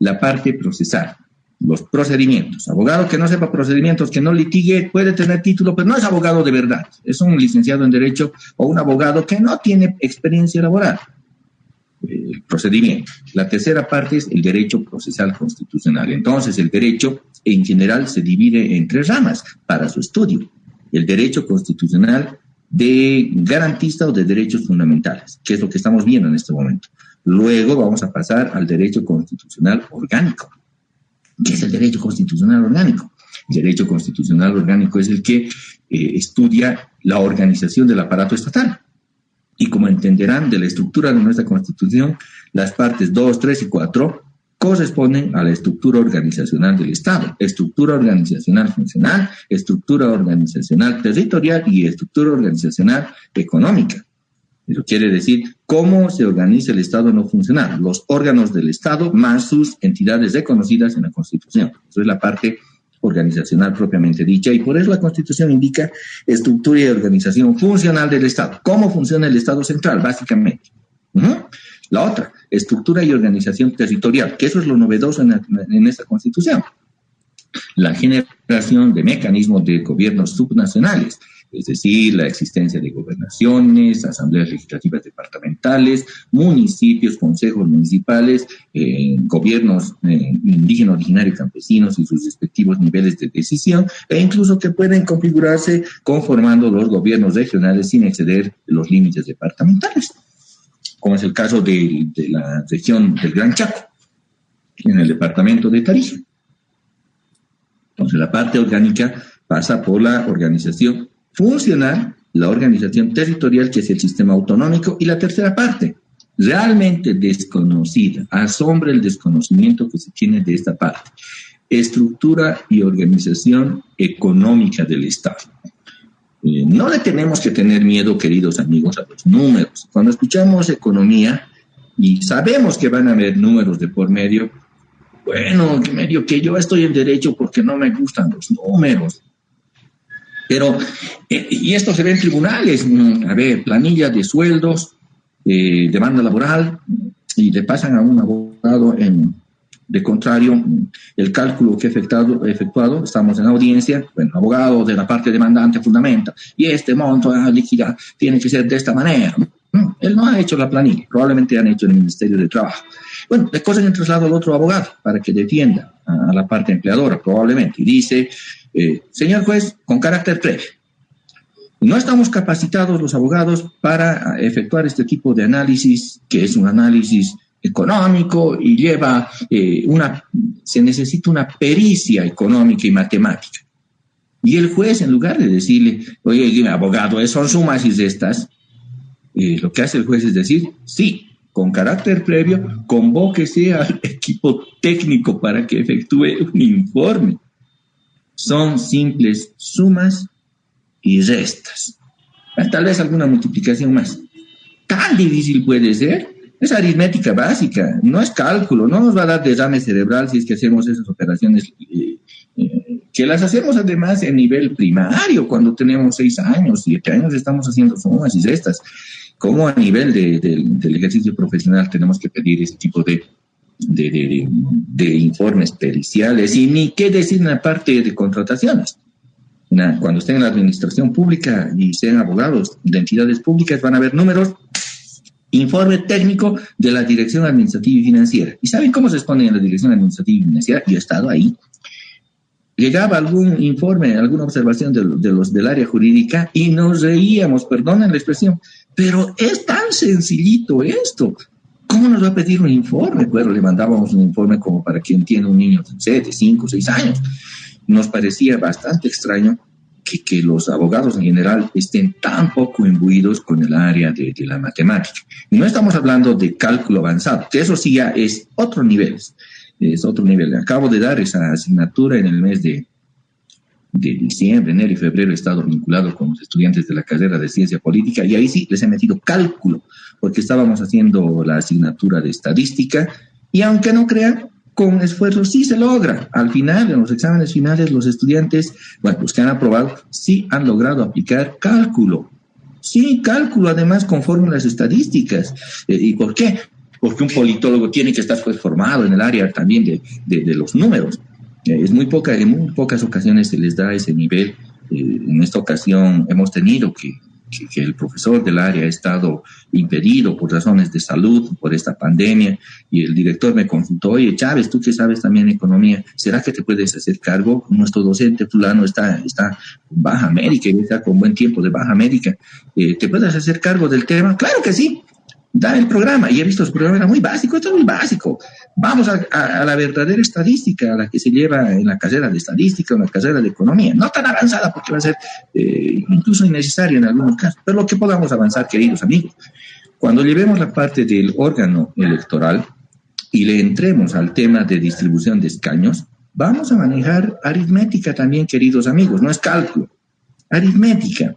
la parte procesal, los procedimientos. Abogado que no sepa procedimientos, que no litigue, puede tener título, pero no es abogado de verdad. Es un licenciado en Derecho o un abogado que no tiene experiencia laboral. El procedimiento. La tercera parte es el derecho procesal constitucional. Entonces, el derecho en general se divide en tres ramas para su estudio. El derecho constitucional de garantista o de derechos fundamentales, que es lo que estamos viendo en este momento. Luego vamos a pasar al derecho constitucional orgánico. ¿Qué es el derecho constitucional orgánico? El derecho constitucional orgánico es el que estudia la organización del aparato estatal. Y como entenderán de la estructura de nuestra Constitución, las partes 2, 3 y 4 corresponden a la estructura organizacional del Estado. Estructura organizacional funcional, estructura organizacional territorial y estructura organizacional económica. Eso quiere decir cómo se organiza el Estado no funcional, los órganos del Estado más sus entidades reconocidas en la Constitución. Eso es la parte organizacional propiamente dicha, y por eso la Constitución indica estructura y organización funcional del Estado. ¿Cómo funciona el Estado central, básicamente? La otra, estructura y organización territorial, que eso es lo novedoso en esta Constitución. La generación de mecanismos de gobiernos subnacionales, es decir, la existencia de gobernaciones, asambleas legislativas departamentales, municipios, consejos municipales, gobiernos indígenas, originarios, campesinos y sus respectivos niveles de decisión, e incluso que pueden configurarse conformando los gobiernos regionales sin exceder los límites departamentales, como es el caso de la región del Gran Chaco, en el departamento de Tarija. Entonces, la parte orgánica pasa por la organización funcional, la organización territorial, que es el sistema autonómico, y la tercera parte, realmente desconocida, asombra el desconocimiento que se tiene de esta parte, estructura y organización económica del Estado. No le tenemos que tener miedo, queridos amigos, a los números. Cuando escuchamos economía y sabemos que van a haber números de por medio, bueno, medio que yo estoy en derecho porque no me gustan los números. Pero, y esto se ve en tribunales, a ver, planillas de sueldos, demanda laboral, y le pasan a un abogado de contrario el cálculo que ha efectuado, estamos en audiencia, bueno, abogado de la parte demandante fundamenta, y este monto a liquidar tiene que ser de esta manera. Él no ha hecho la planilla, probablemente han hecho en el Ministerio de Trabajo. Bueno, le cogen el traslado al otro abogado para que defienda a la parte empleadora, probablemente, y dice: señor juez, con carácter previo, no estamos capacitados los abogados para efectuar este tipo de análisis, que es un análisis económico y lleva se necesita una pericia económica y matemática. Y el juez, en lugar de decirle, oye, abogado, son sumas y restas, lo que hace el juez es decir, sí, con carácter previo, convóquese al equipo técnico para que efectúe un informe. Son simples sumas y restas. Tal vez alguna multiplicación más. Tan difícil puede ser. Es aritmética básica, no es cálculo, no nos va a dar derrame cerebral si es que hacemos esas operaciones, que las hacemos además en nivel primario, cuando tenemos 6 años, 7 años, estamos haciendo sumas y restas. Como a nivel del ejercicio profesional tenemos que pedir ese tipo de informes periciales, y ni qué decir en la parte de contrataciones. Cuando estén en la administración pública y sean abogados de entidades públicas, van a ver números, informe técnico de la Dirección Administrativa y Financiera. ¿Y saben cómo se expone en la Dirección Administrativa y Financiera? Yo he estado ahí. Llegaba algún informe, alguna observación de los del área jurídica y nos reíamos, perdonen la expresión, pero es tan sencillito esto. ¿Cómo nos va a pedir un informe? Bueno, le mandábamos un informe como para que entienda un niño de 7, 5, 6 años. Nos parecía bastante extraño que los abogados en general estén tan poco imbuidos con el área de la matemática. Y no estamos hablando de cálculo avanzado, que eso sí ya es otro nivel. Es otro nivel. Acabo de dar esa asignatura en el mes de diciembre, enero y febrero. He estado vinculado con los estudiantes de la carrera de Ciencia Política y ahí sí les he metido cálculo, porque estábamos haciendo la asignatura de Estadística y aunque no crean, con esfuerzo sí se logra. Al final, en los exámenes finales, los estudiantes, bueno, los que han aprobado, sí han logrado aplicar cálculo. Sí, cálculo, además, con fórmulas estadísticas. ¿Y por qué? Porque un politólogo tiene que estar pues, formado en el área también de los números. En muy pocas ocasiones se les da ese nivel. En esta ocasión hemos tenido que el profesor del área ha estado impedido por razones de salud, por esta pandemia, y el director me consultó, oye, Chávez, tú que sabes también economía, ¿será que te puedes hacer cargo? Nuestro docente fulano está con baja médica, y está con buen tiempo de baja médica, ¿te puedes hacer cargo del tema? Claro que sí. Da el programa, y he visto su programa, era muy básico, esto es muy básico. Vamos a la verdadera estadística, a la que se lleva en la carrera de estadística o en la carrera de economía. No tan avanzada porque va a ser incluso innecesaria en algunos casos, pero lo que podamos avanzar, queridos amigos. Cuando llevemos la parte del órgano electoral y le entremos al tema de distribución de escaños, vamos a manejar aritmética también, queridos amigos, no es cálculo, aritmética.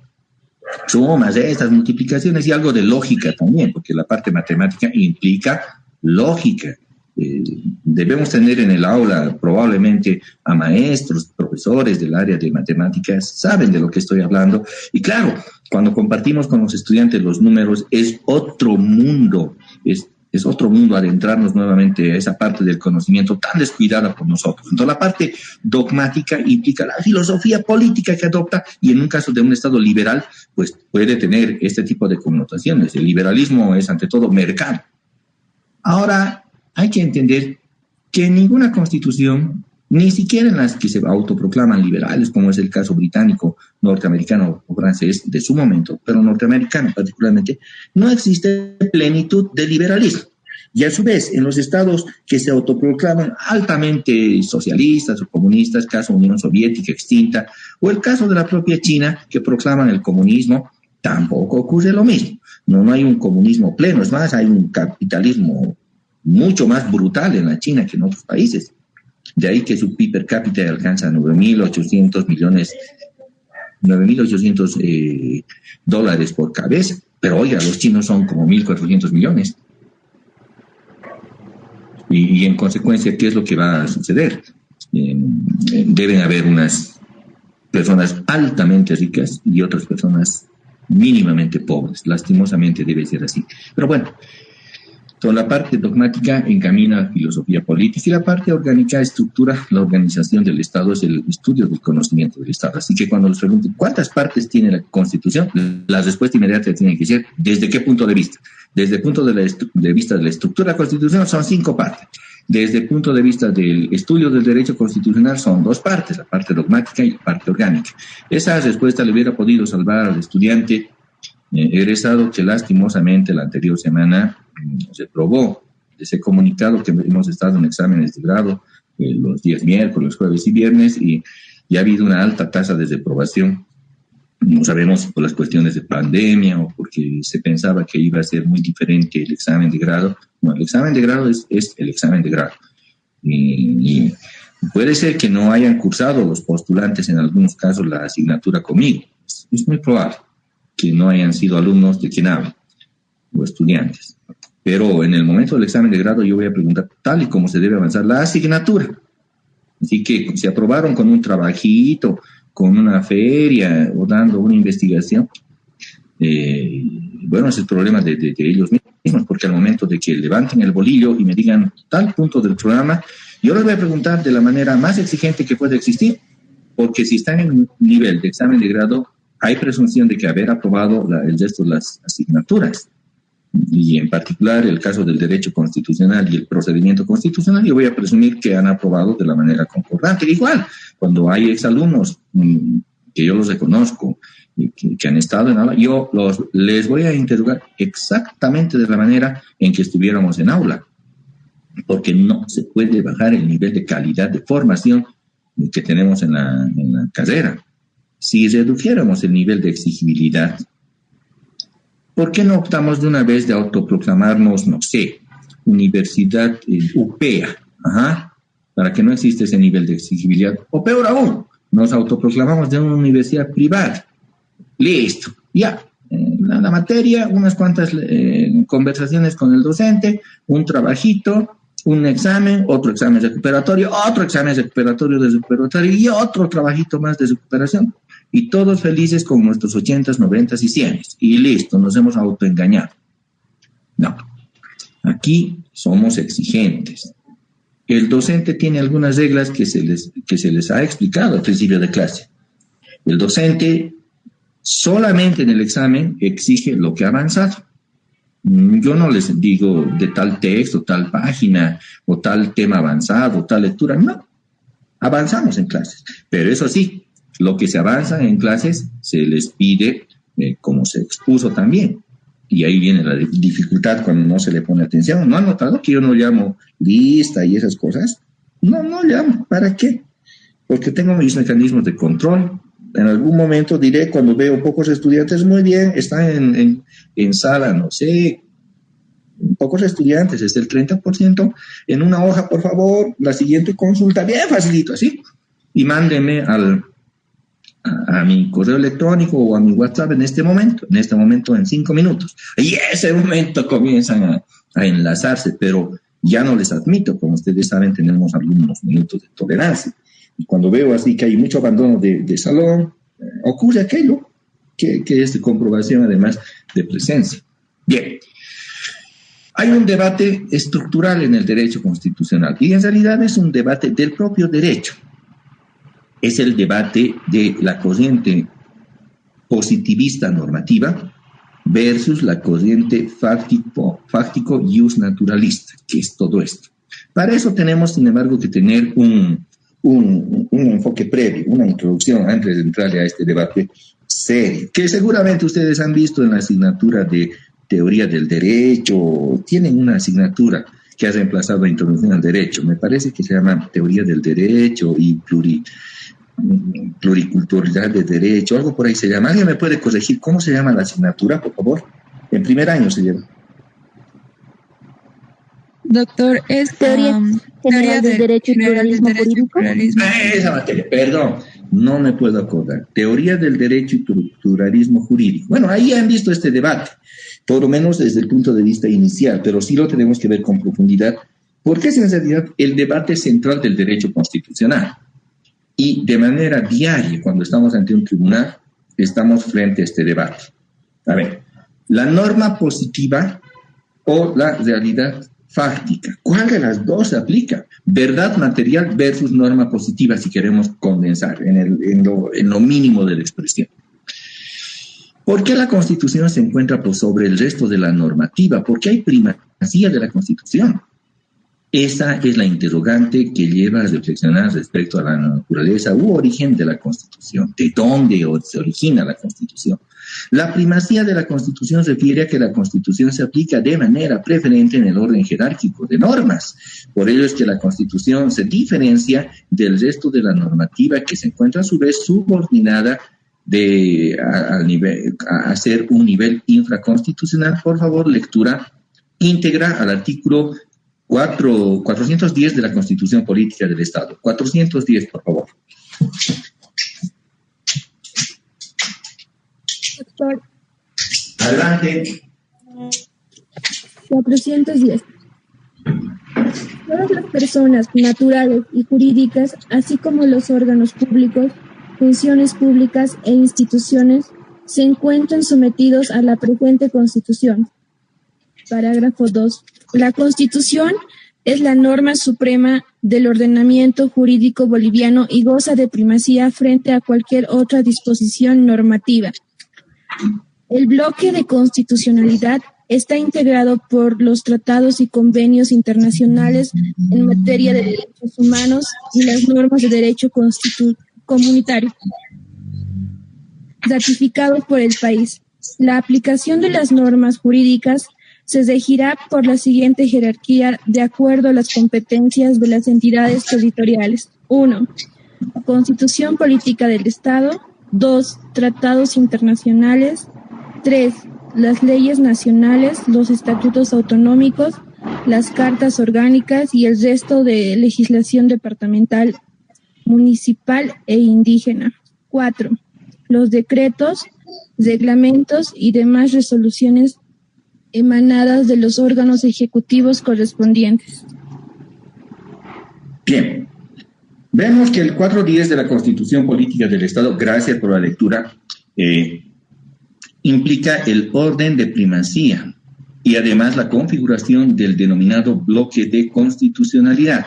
Sumas, estas multiplicaciones y algo de lógica también, porque la parte matemática implica lógica. Debemos tener en el aula probablemente a maestros, profesores del área de matemáticas, saben de lo que estoy hablando. Y claro, cuando compartimos con los estudiantes los números, es otro mundo, es otro mundo adentrarnos nuevamente a esa parte del conocimiento tan descuidada por nosotros. Entonces, la parte dogmática implica la filosofía política que adopta, y en un caso de un Estado liberal, pues puede tener este tipo de connotaciones. El liberalismo es, ante todo, mercado. Ahora, hay que entender que en ninguna constitución, ni siquiera en las que se autoproclaman liberales, como es el caso británico, norteamericano o francés de su momento, pero norteamericano particularmente, no existe plenitud de liberalismo. Y a su vez, en los estados que se autoproclaman altamente socialistas o comunistas, caso Unión Soviética extinta, o el caso de la propia China, que proclaman el comunismo, tampoco ocurre lo mismo. No hay un comunismo pleno, es más, hay un capitalismo mucho más brutal en la China que en otros países. De ahí que su PIB per cápita alcanza 9.800 millones, 9.800 dólares por cabeza. Pero oiga, los chinos son como 1.400 millones. Y en consecuencia, ¿qué es lo que va a suceder? Deben haber unas personas altamente ricas y otras personas mínimamente pobres. Lastimosamente debe ser así. Pero bueno, toda la parte dogmática encamina a filosofía política y la parte orgánica estructura la organización del Estado, es el estudio del conocimiento del Estado. Así que cuando nos pregunten cuántas partes tiene la Constitución, la respuesta inmediata tiene que ser ¿desde qué punto de vista? Desde el punto de vista de la estructura de la Constitución son 5 partes. Desde el punto de vista del estudio del derecho constitucional son 2 partes, la parte dogmática y la parte orgánica. Esa respuesta le hubiera podido salvar al estudiante egresado que lastimosamente la anterior semana se probó ese comunicado que hemos estado en exámenes de grado los días miércoles, jueves y viernes, y y ha habido una alta tasa de desaprobación. No sabemos por las cuestiones de pandemia o porque se pensaba que iba a ser muy diferente el examen de grado. No, el examen de grado es el examen de grado. Y puede ser que no hayan cursado los postulantes en algunos casos la asignatura conmigo. Es muy probable que no hayan sido alumnos de quien habla o estudiantes. Pero en el momento del examen de grado yo voy a preguntar tal y como se debe avanzar la asignatura. Así que si aprobaron con un trabajito, con una feria o dando una investigación, bueno, es el problema de ellos mismos, porque al momento de que levanten el bolillo y me digan tal punto del programa, yo les voy a preguntar de la manera más exigente que puede existir, porque si están en un nivel de examen de grado, hay presunción de que haber aprobado el resto de las asignaturas. Y en particular el caso del derecho constitucional y el procedimiento constitucional, yo voy a presumir que han aprobado de la manera concordante. Igual, cuando hay exalumnos que yo los reconozco y que han estado en aula, yo les voy a interrogar exactamente de la manera en que estuviéramos en aula, porque no se puede bajar el nivel de calidad de formación que tenemos en la carrera. Si redujéramos el nivel de exigibilidad, ¿por qué no optamos de una vez de autoproclamarnos, no sé, Universidad UPEA? Para que no exista ese nivel de exigibilidad. O peor aún, nos autoproclamamos de una universidad privada. Listo, ya. La materia, unas cuantas conversaciones con el docente, un trabajito, un examen, otro examen recuperatorio de recuperatorio y otro trabajito más de recuperación. Y todos felices con nuestros 80s, 90s y 100s. Y listo, nos hemos autoengañado. No. Aquí somos exigentes. El docente tiene algunas reglas que se les ha explicado al principio de clase. El docente solamente en el examen exige lo que ha avanzado. Yo no les digo de tal texto, tal página, o tal tema avanzado, tal lectura. No. Avanzamos en clases. Pero eso sí, lo que se avanza en clases se les pide como se expuso también. Y ahí viene la dificultad cuando no se le pone atención. ¿No han notado que yo no llamo lista y esas cosas? No llamo. ¿Para qué? Porque tengo mis mecanismos de control. En algún momento diré, cuando veo pocos estudiantes, muy bien, están en sala, no sé, pocos estudiantes, es el 30%, en una hoja, por favor, la siguiente consulta, bien facilito, así, y mándeme a mi correo electrónico o a mi WhatsApp en este momento en 5 minutos. Y ese momento comienzan a enlazarse, pero ya no les admito, como ustedes saben, tenemos algunos minutos de tolerancia. Y cuando veo así que hay mucho abandono de salón, ocurre aquello que es de comprobación además de presencia. Bien, hay un debate estructural en el derecho constitucional y en realidad es un debate del propio derecho. Es el debate de la corriente positivista normativa versus la corriente fáctico ius naturalista, que es todo esto. Para eso tenemos, sin embargo, que tener un enfoque previo, una introducción antes de entrar a este debate serio, que seguramente ustedes han visto en la asignatura de Teoría del Derecho. Tienen una asignatura que ha reemplazado a Introducción al Derecho. Me parece que se llama Teoría del Derecho y Pluriculturalidad de Derecho, algo por ahí se llama. ¿Alguien me puede corregir cómo se llama la asignatura, por favor? En primer año se lleva. Doctor, es Teoría del Derecho y Pluralismo Jurídico. Esa materia, perdón, no me puedo acordar. Teoría del Derecho y Pluralismo Jurídico. Bueno, ahí han visto este debate, por lo menos desde el punto de vista inicial, pero sí lo tenemos que ver con profundidad, porque es en realidad el debate central del derecho constitucional. Y de manera diaria, cuando estamos ante un tribunal, estamos frente a este debate. A ver, la norma positiva o la realidad fáctica. ¿Cuál de las dos se aplica? Verdad material versus norma positiva, si queremos condensar en lo mínimo de la expresión. ¿Por qué la Constitución se encuentra por sobre el resto de la normativa? ¿Por qué hay primacía de la Constitución? Esa es la interrogante que lleva a reflexionar respecto a la naturaleza u origen de la Constitución. ¿De dónde se origina la Constitución? La primacía de la Constitución refiere a que la Constitución se aplica de manera preferente en el orden jerárquico de normas. Por ello es que la Constitución se diferencia del resto de la normativa que se encuentra a su vez subordinada a ser un nivel infraconstitucional. Por favor, lectura íntegra al artículo 410 de la Constitución Política del Estado. 410, por favor. Doctor. Adelante. 410. Todas las personas naturales y jurídicas, así como los órganos públicos, funciones públicas e instituciones, se encuentran sometidos a la presente Constitución. Parágrafo 2. La Constitución es la norma suprema del ordenamiento jurídico boliviano y goza de primacía frente a cualquier otra disposición normativa. El bloque de constitucionalidad está integrado por los tratados y convenios internacionales en materia de derechos humanos y las normas de derecho comunitario, ratificados por el país. La aplicación de las normas jurídicas se regirá por la siguiente jerarquía de acuerdo a las competencias de las entidades territoriales. 1. Constitución Política del Estado. 2. Tratados internacionales. 3. Las leyes nacionales, los estatutos autonómicos, las cartas orgánicas y el resto de legislación departamental, municipal e indígena. 4. Los decretos, reglamentos y demás resoluciones emanadas de los órganos ejecutivos correspondientes. Bien. Vemos que el 410 de la Constitución Política del Estado, gracias por la lectura, implica el orden de primacía y además la configuración del denominado bloque de constitucionalidad.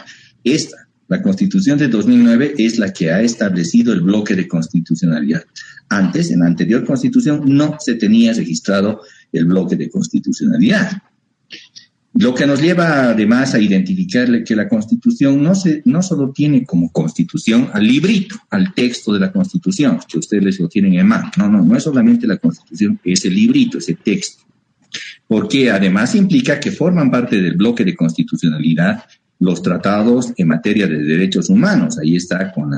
La Constitución de 2009 es la que ha establecido el bloque de constitucionalidad. Antes, en la anterior Constitución, no se tenía registrado el bloque de constitucionalidad. Lo que nos lleva además a identificarle que la Constitución no solo tiene como Constitución al librito, al texto de la Constitución, que ustedes lo tienen en mano. No es solamente la Constitución, ese librito, ese texto. Porque además implica que forman parte del bloque de constitucionalidad los tratados en materia de derechos humanos. Ahí está con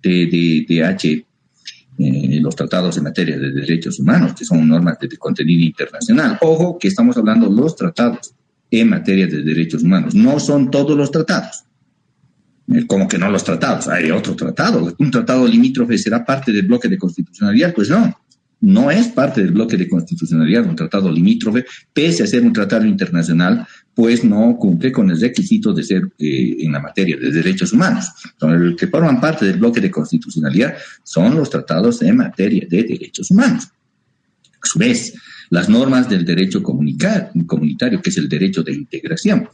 TDDH, los tratados en materia de derechos humanos, que son normas de contenido internacional. Ojo que estamos hablando de los tratados en materia de derechos humanos. No son todos los tratados. Como que no los tratados. Hay otro tratado. ¿Un tratado limítrofe será parte del bloque de constitucionalidad? Pues no es parte del bloque de constitucionalidad un tratado limítrofe, pese a ser un tratado internacional, pues no cumple con el requisito de ser en la materia de derechos humanos. Entonces, los que forman parte del bloque de constitucionalidad son los tratados en materia de derechos humanos. A su vez, las normas del derecho comunitario, que es el derecho de integración.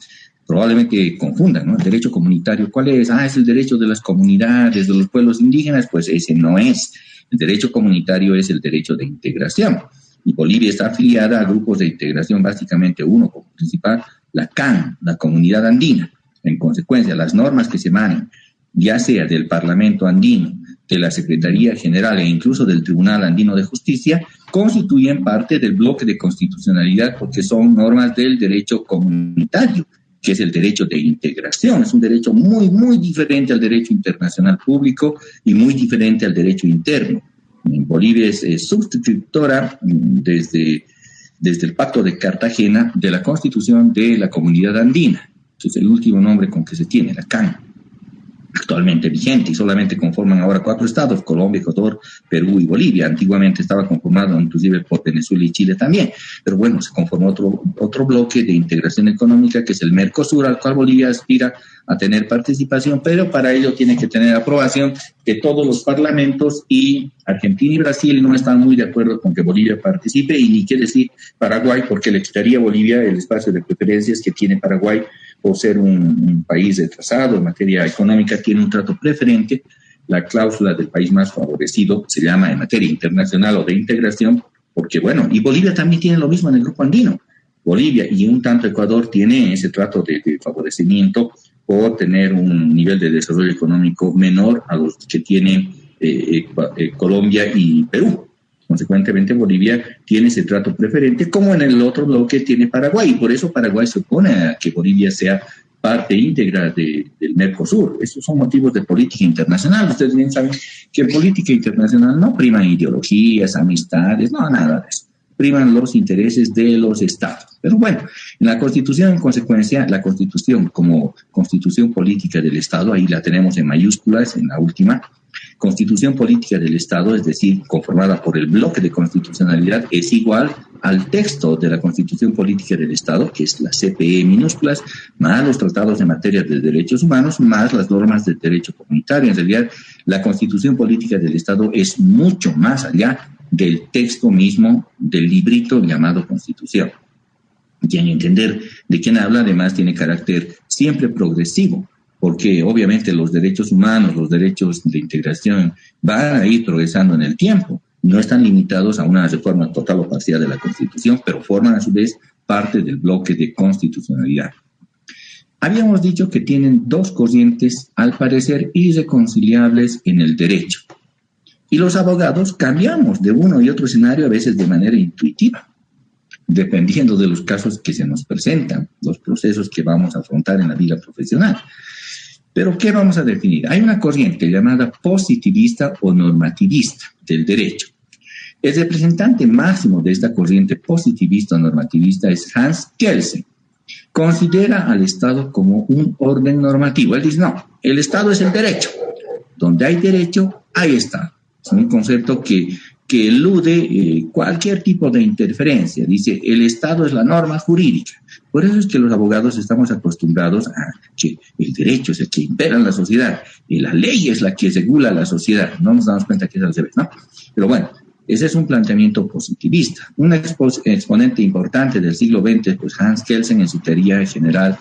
Probablemente confundan, ¿no? El derecho comunitario, ¿cuál es? Es el derecho de las comunidades, de los pueblos indígenas. Pues ese no es. El derecho comunitario es el derecho de integración. Y Bolivia está afiliada a grupos de integración, básicamente uno como principal, la CAN, la Comunidad Andina. En consecuencia, las normas que se emanan, ya sea del Parlamento Andino, de la Secretaría General e incluso del Tribunal Andino de Justicia, constituyen parte del bloque de constitucionalidad porque son normas del derecho comunitario, que es el derecho de integración. Es un derecho muy, muy diferente al derecho internacional público y muy diferente al derecho interno. En Bolivia es suscriptora desde el Pacto de Cartagena de la Constitución de la Comunidad Andina, que es el último nombre con que se tiene, la CAN, actualmente vigente, y solamente conforman ahora 4 estados, Colombia, Ecuador, Perú y Bolivia. Antiguamente estaba conformado inclusive por Venezuela y Chile también, pero bueno, se conformó otro bloque de integración económica que es el Mercosur, al cual Bolivia aspira a tener participación, pero para ello tiene que tener aprobación de todos los parlamentos, y Argentina y Brasil no están muy de acuerdo con que Bolivia participe, y ni qué decir Paraguay, porque le quitaría a Bolivia el espacio de preferencias que tiene Paraguay por ser un país retrasado en materia económica, tiene un trato preferente. La cláusula del país más favorecido se llama en materia internacional o de integración, porque bueno, y Bolivia también tiene lo mismo en el grupo andino. Bolivia y un tanto Ecuador tiene ese trato de favorecimiento por tener un nivel de desarrollo económico menor a los que tiene Colombia y Perú. Consecuentemente, Bolivia tiene ese trato preferente, como en el otro bloque tiene Paraguay, y por eso Paraguay se opone a que Bolivia sea parte íntegra del Mercosur. Esos son motivos de política internacional. Ustedes bien saben que en política internacional no priman ideologías, amistades, no, nada de eso. Priman los intereses de los estados. Pero bueno, en la Constitución, en consecuencia, la Constitución como Constitución política del Estado, ahí la tenemos en mayúsculas, en la última, Constitución política del Estado, es decir, conformada por el bloque de constitucionalidad, es igual al texto de la Constitución política del Estado, que es la CPE minúsculas, más los tratados en materia de derechos humanos, más las normas del derecho comunitario. En realidad, la Constitución política del Estado es mucho más allá del texto mismo del librito llamado Constitución. Y en entender de quién habla, además, tiene carácter siempre progresivo, porque obviamente los derechos humanos, los derechos de integración van a ir progresando en el tiempo. No están limitados a una reforma total o parcial de la Constitución, pero forman a su vez parte del bloque de constitucionalidad. Habíamos dicho que tienen dos corrientes, al parecer, irreconciliables en el derecho. Y los abogados cambiamos de uno y otro escenario a veces de manera intuitiva, dependiendo de los casos que se nos presentan, los procesos que vamos a afrontar en la vida profesional. Pero, ¿qué vamos a definir? Hay una corriente llamada positivista o normativista del derecho. El representante máximo de esta corriente positivista o normativista es Hans Kelsen. Considera al Estado como un orden normativo. Él dice, no, el Estado es el derecho. Donde hay derecho, hay Estado. Es un concepto que elude cualquier tipo de interferencia. Dice, el Estado es la norma jurídica. Por eso es que los abogados estamos acostumbrados a que el derecho es el que impera en la sociedad y la ley es la que regula la sociedad. No nos damos cuenta que es al revés, ¿no? Pero bueno, ese es un planteamiento positivista. Un exponente importante del siglo XX, pues Hans Kelsen en su teoría general,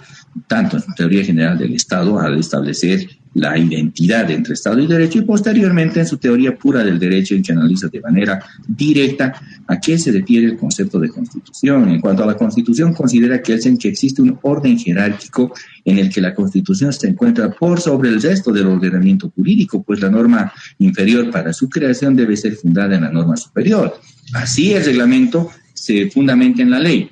tanto en su teoría general del Estado, al establecer la identidad entre Estado y Derecho, y posteriormente en su teoría pura del derecho, en que analiza de manera directa a qué se refiere el concepto de Constitución. En cuanto a la Constitución, considera que existe un orden jerárquico en el que la Constitución se encuentra por sobre el resto del ordenamiento jurídico, pues la norma inferior para su creación debe ser fundada en la norma superior. Así el reglamento se fundamenta en la ley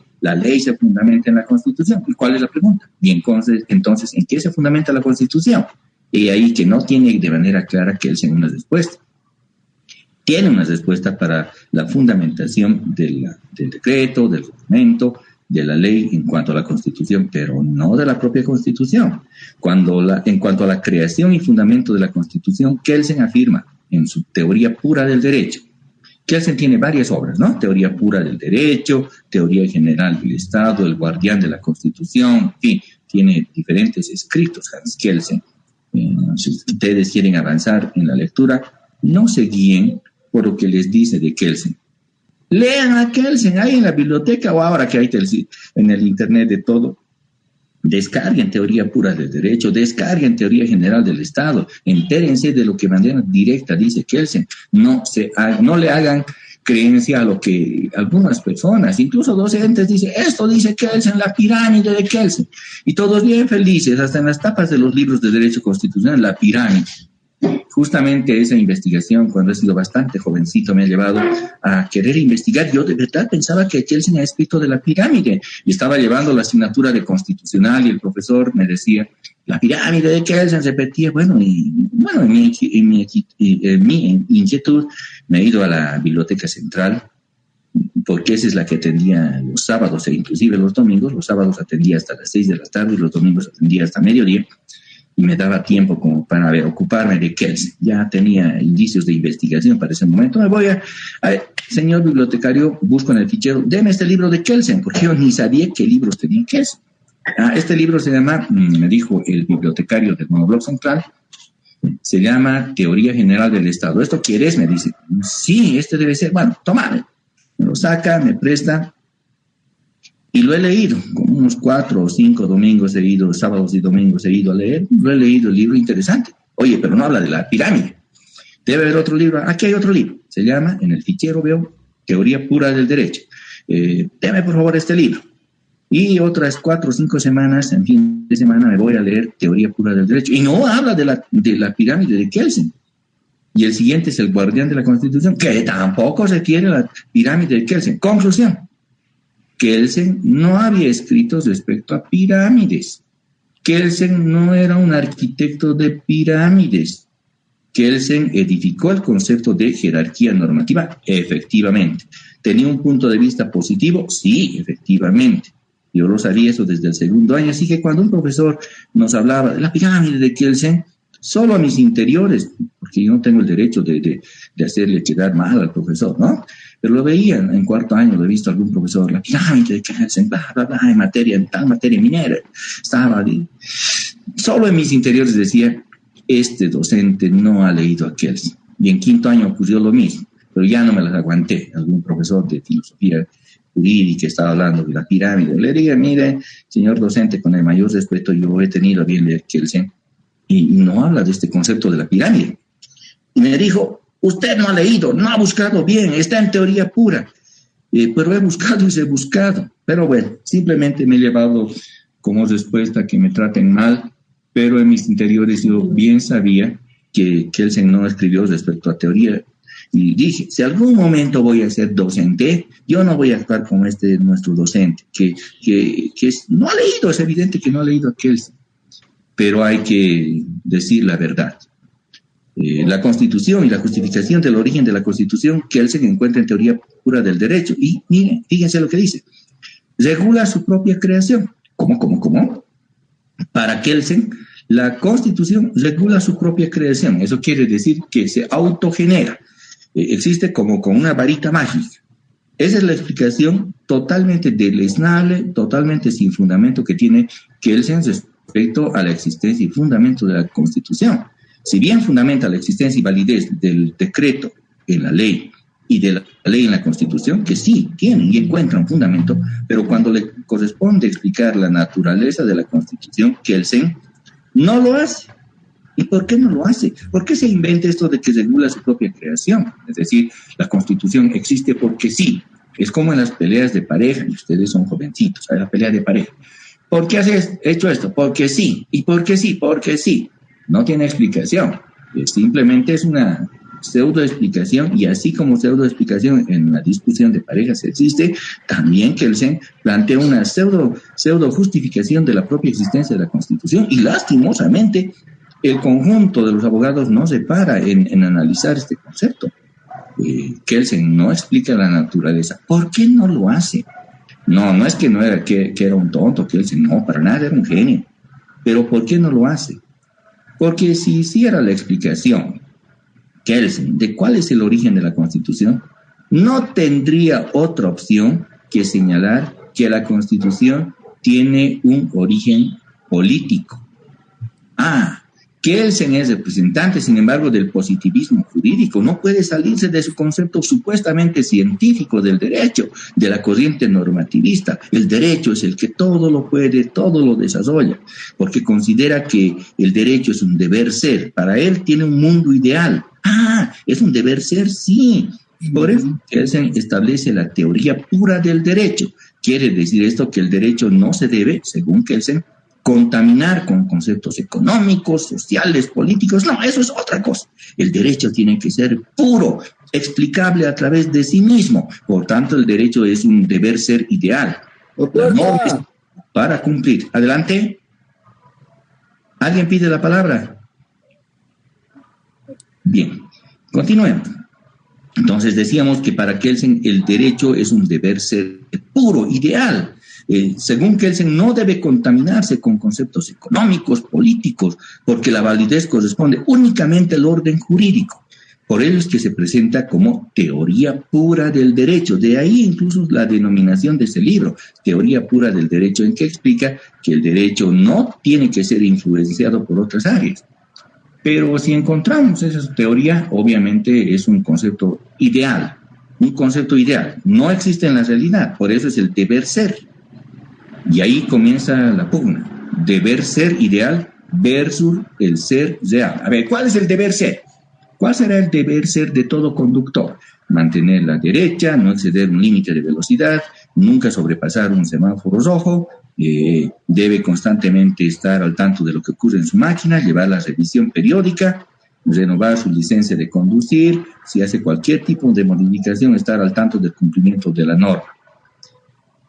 se fundamenta en la Constitución. ¿Y cuál es la pregunta? Bien, entonces, ¿en qué se fundamenta la Constitución? Y ahí que no tiene de manera clara que él sea una respuesta. Tiene una respuesta para la fundamentación del decreto, del documento, de la ley en cuanto a la Constitución, pero no de la propia Constitución. En cuanto a la creación y fundamento de la Constitución, Kelsen afirma en su teoría pura del derecho. Kelsen tiene varias obras, ¿no? Teoría pura del derecho, teoría general del Estado, el guardián de la Constitución, en fin, tiene diferentes escritos Hans Kelsen. Si ustedes quieren avanzar en la lectura, no se guíen por lo que les dice de Kelsen. Lean a Kelsen ahí en la biblioteca o ahora que hay en el internet de todo. Descarguen teoría pura del derecho, descarguen teoría general del Estado, entérense de lo que de manera directa dice Kelsen. No le hagan creencia a lo que algunas personas, incluso docentes, dicen, esto dice Kelsen, la pirámide de Kelsen. Y todos bien felices, hasta en las tapas de los libros de derecho constitucional, la pirámide. Justamente esa investigación, cuando he sido bastante jovencito, me ha llevado a querer investigar. Yo de verdad pensaba que Kelsen ha escrito de la pirámide. Y estaba llevando la asignatura de constitucional y el profesor me decía, la pirámide de Kelsen, repetía. En mi inquietud me he ido a la biblioteca central, porque esa es la que atendía los sábados e inclusive los domingos. Los sábados atendía hasta las 6 de la tarde y los domingos atendía hasta mediodía. Y me daba tiempo como para ocuparme de Kelsen. Ya tenía indicios de investigación para ese momento. Me voy señor bibliotecario, busco en el fichero, deme este libro de Kelsen, porque yo ni sabía qué libros tenía Kelsen. Este libro se llama, me dijo el bibliotecario del Monobloc Central, se llama Teoría General del Estado. ¿Esto quieres? Me dice. Sí, este debe ser. Bueno, toma. Me lo saca, me presta. Y lo he leído, como unos 4 o 5 domingos sábados y domingos he ido a leer. Lo he leído, el libro interesante. Oye, pero no habla de la pirámide. Debe haber otro libro. Aquí hay otro libro. Se llama, en el fichero veo, Teoría Pura del Derecho. Deme por favor este libro. Y otras 4 o 5 semanas, en fin de semana, me voy a leer Teoría Pura del Derecho. Y no habla de la pirámide de Kelsen. Y el siguiente es El Guardián de la Constitución, que tampoco requiere la pirámide de Kelsen. Conclusión: Kelsen no había escritos respecto a pirámides. Kelsen no era un arquitecto de pirámides. Kelsen edificó el concepto de jerarquía normativa, efectivamente. ¿Tenía un punto de vista positivo? Sí, efectivamente. Yo lo sabía eso desde el segundo año, así que cuando un profesor nos hablaba de la pirámide de Kelsen, solo a mis interiores, porque yo no tengo el derecho de hacerle quedar mal al profesor, ¿no? Pero lo veía en cuarto año, lo he visto a algún profesor, la pirámide de Kelsen, bla, bla, bla, en tal materia minera, estaba solo en mis interiores decía, este docente no ha leído a Kelsen. Y en quinto año ocurrió lo mismo, pero ya no me las aguanté. Algún profesor de filosofía jurídica estaba hablando de la pirámide. Le dije, mire, señor docente, con el mayor respeto, yo he tenido a bien leer Kelsen y no habla de este concepto de la pirámide. Y me dijo, usted no ha leído, no ha buscado bien, está en teoría pura. Pero he buscado y he buscado. Pero bueno, simplemente me he llevado como respuesta que me traten mal, pero en mis interiores yo bien sabía que Kelsen no escribió respecto a teoría. Y dije, si algún momento voy a ser docente, yo no voy a actuar como nuestro docente, que no ha leído, es evidente que no ha leído a Kelsen, pero hay que decir la verdad. La Constitución y la justificación del origen de la Constitución, Kelsen encuentra en Teoría Pura del Derecho, y miren, fíjense lo que dice, regula su propia creación. ¿Cómo? Para Kelsen, la Constitución regula su propia creación, eso quiere decir que se autogenera. Existe como con una varita mágica. Esa es la explicación totalmente deleznable, totalmente sin fundamento que tiene Kelsen respecto a la existencia y fundamento de la Constitución. Si bien fundamenta la existencia y validez del decreto en la ley y de la ley en la Constitución, que sí tienen y encuentran fundamento, pero cuando le corresponde explicar la naturaleza de la Constitución, Kelsen no lo hace. ¿Y por qué no lo hace? ¿Por qué se inventa esto de que regula su propia creación? Es decir, la Constitución existe porque sí. Es como en las peleas de pareja, y ustedes son jovencitos, hay la pelea de pareja. ¿Por qué has hecho esto? Porque sí. ¿Y por qué sí? Porque sí. No tiene explicación. Simplemente es una pseudoexplicación, y así como pseudoexplicación en la discusión de parejas existe, también Kelsen plantea una pseudo justificación de la propia existencia de la Constitución, y lastimosamente el conjunto de los abogados no se para en analizar este concepto. Kelsen no explica la naturaleza. ¿Por qué no lo hace? No es que no era que era un tonto Kelsen, no, para nada, era un genio. Pero ¿por qué no lo hace? Porque si hiciera la explicación Kelsen de cuál es el origen de la Constitución, no tendría otra opción que señalar que la Constitución tiene un origen político. Kelsen es representante, sin embargo, del positivismo jurídico. No puede salirse de su concepto supuestamente científico del derecho, de la corriente normativista. El derecho es el que todo lo puede, todo lo desarrolla, porque considera que el derecho es un deber ser. Para él tiene un mundo ideal. Es un deber ser, sí. Por eso Kelsen establece la teoría pura del derecho. Quiere decir esto que el derecho no se debe, según Kelsen, contaminar con conceptos económicos, sociales, políticos. No, eso es otra cosa. El derecho tiene que ser puro, explicable a través de sí mismo. Por tanto, el derecho es un deber ser ideal. La norma es para cumplir. Adelante. ¿Alguien pide la palabra? Bien, continuemos. Entonces decíamos que para Kelsen el derecho es un deber ser puro, ideal. Según Kelsen, no debe contaminarse con conceptos económicos, políticos, porque la validez corresponde únicamente al orden jurídico. Por ello es que se presenta como teoría pura del derecho. De ahí incluso la denominación de ese libro, Teoría Pura del Derecho, en que explica que el derecho no tiene que ser influenciado por otras áreas. Pero si encontramos esa teoría, obviamente es un concepto ideal. Un concepto ideal. No existe en la realidad, por eso es el deber ser. Y ahí comienza la pugna. Deber ser ideal versus el ser real. A ver, ¿cuál es el deber ser? ¿Cuál será el deber ser de todo conductor? Mantener la derecha, no exceder un límite de velocidad, nunca sobrepasar un semáforo rojo, debe constantemente estar al tanto de lo que ocurre en su máquina, llevar la revisión periódica, renovar su licencia de conducir, si hace cualquier tipo de modificación, estar al tanto del cumplimiento de la norma.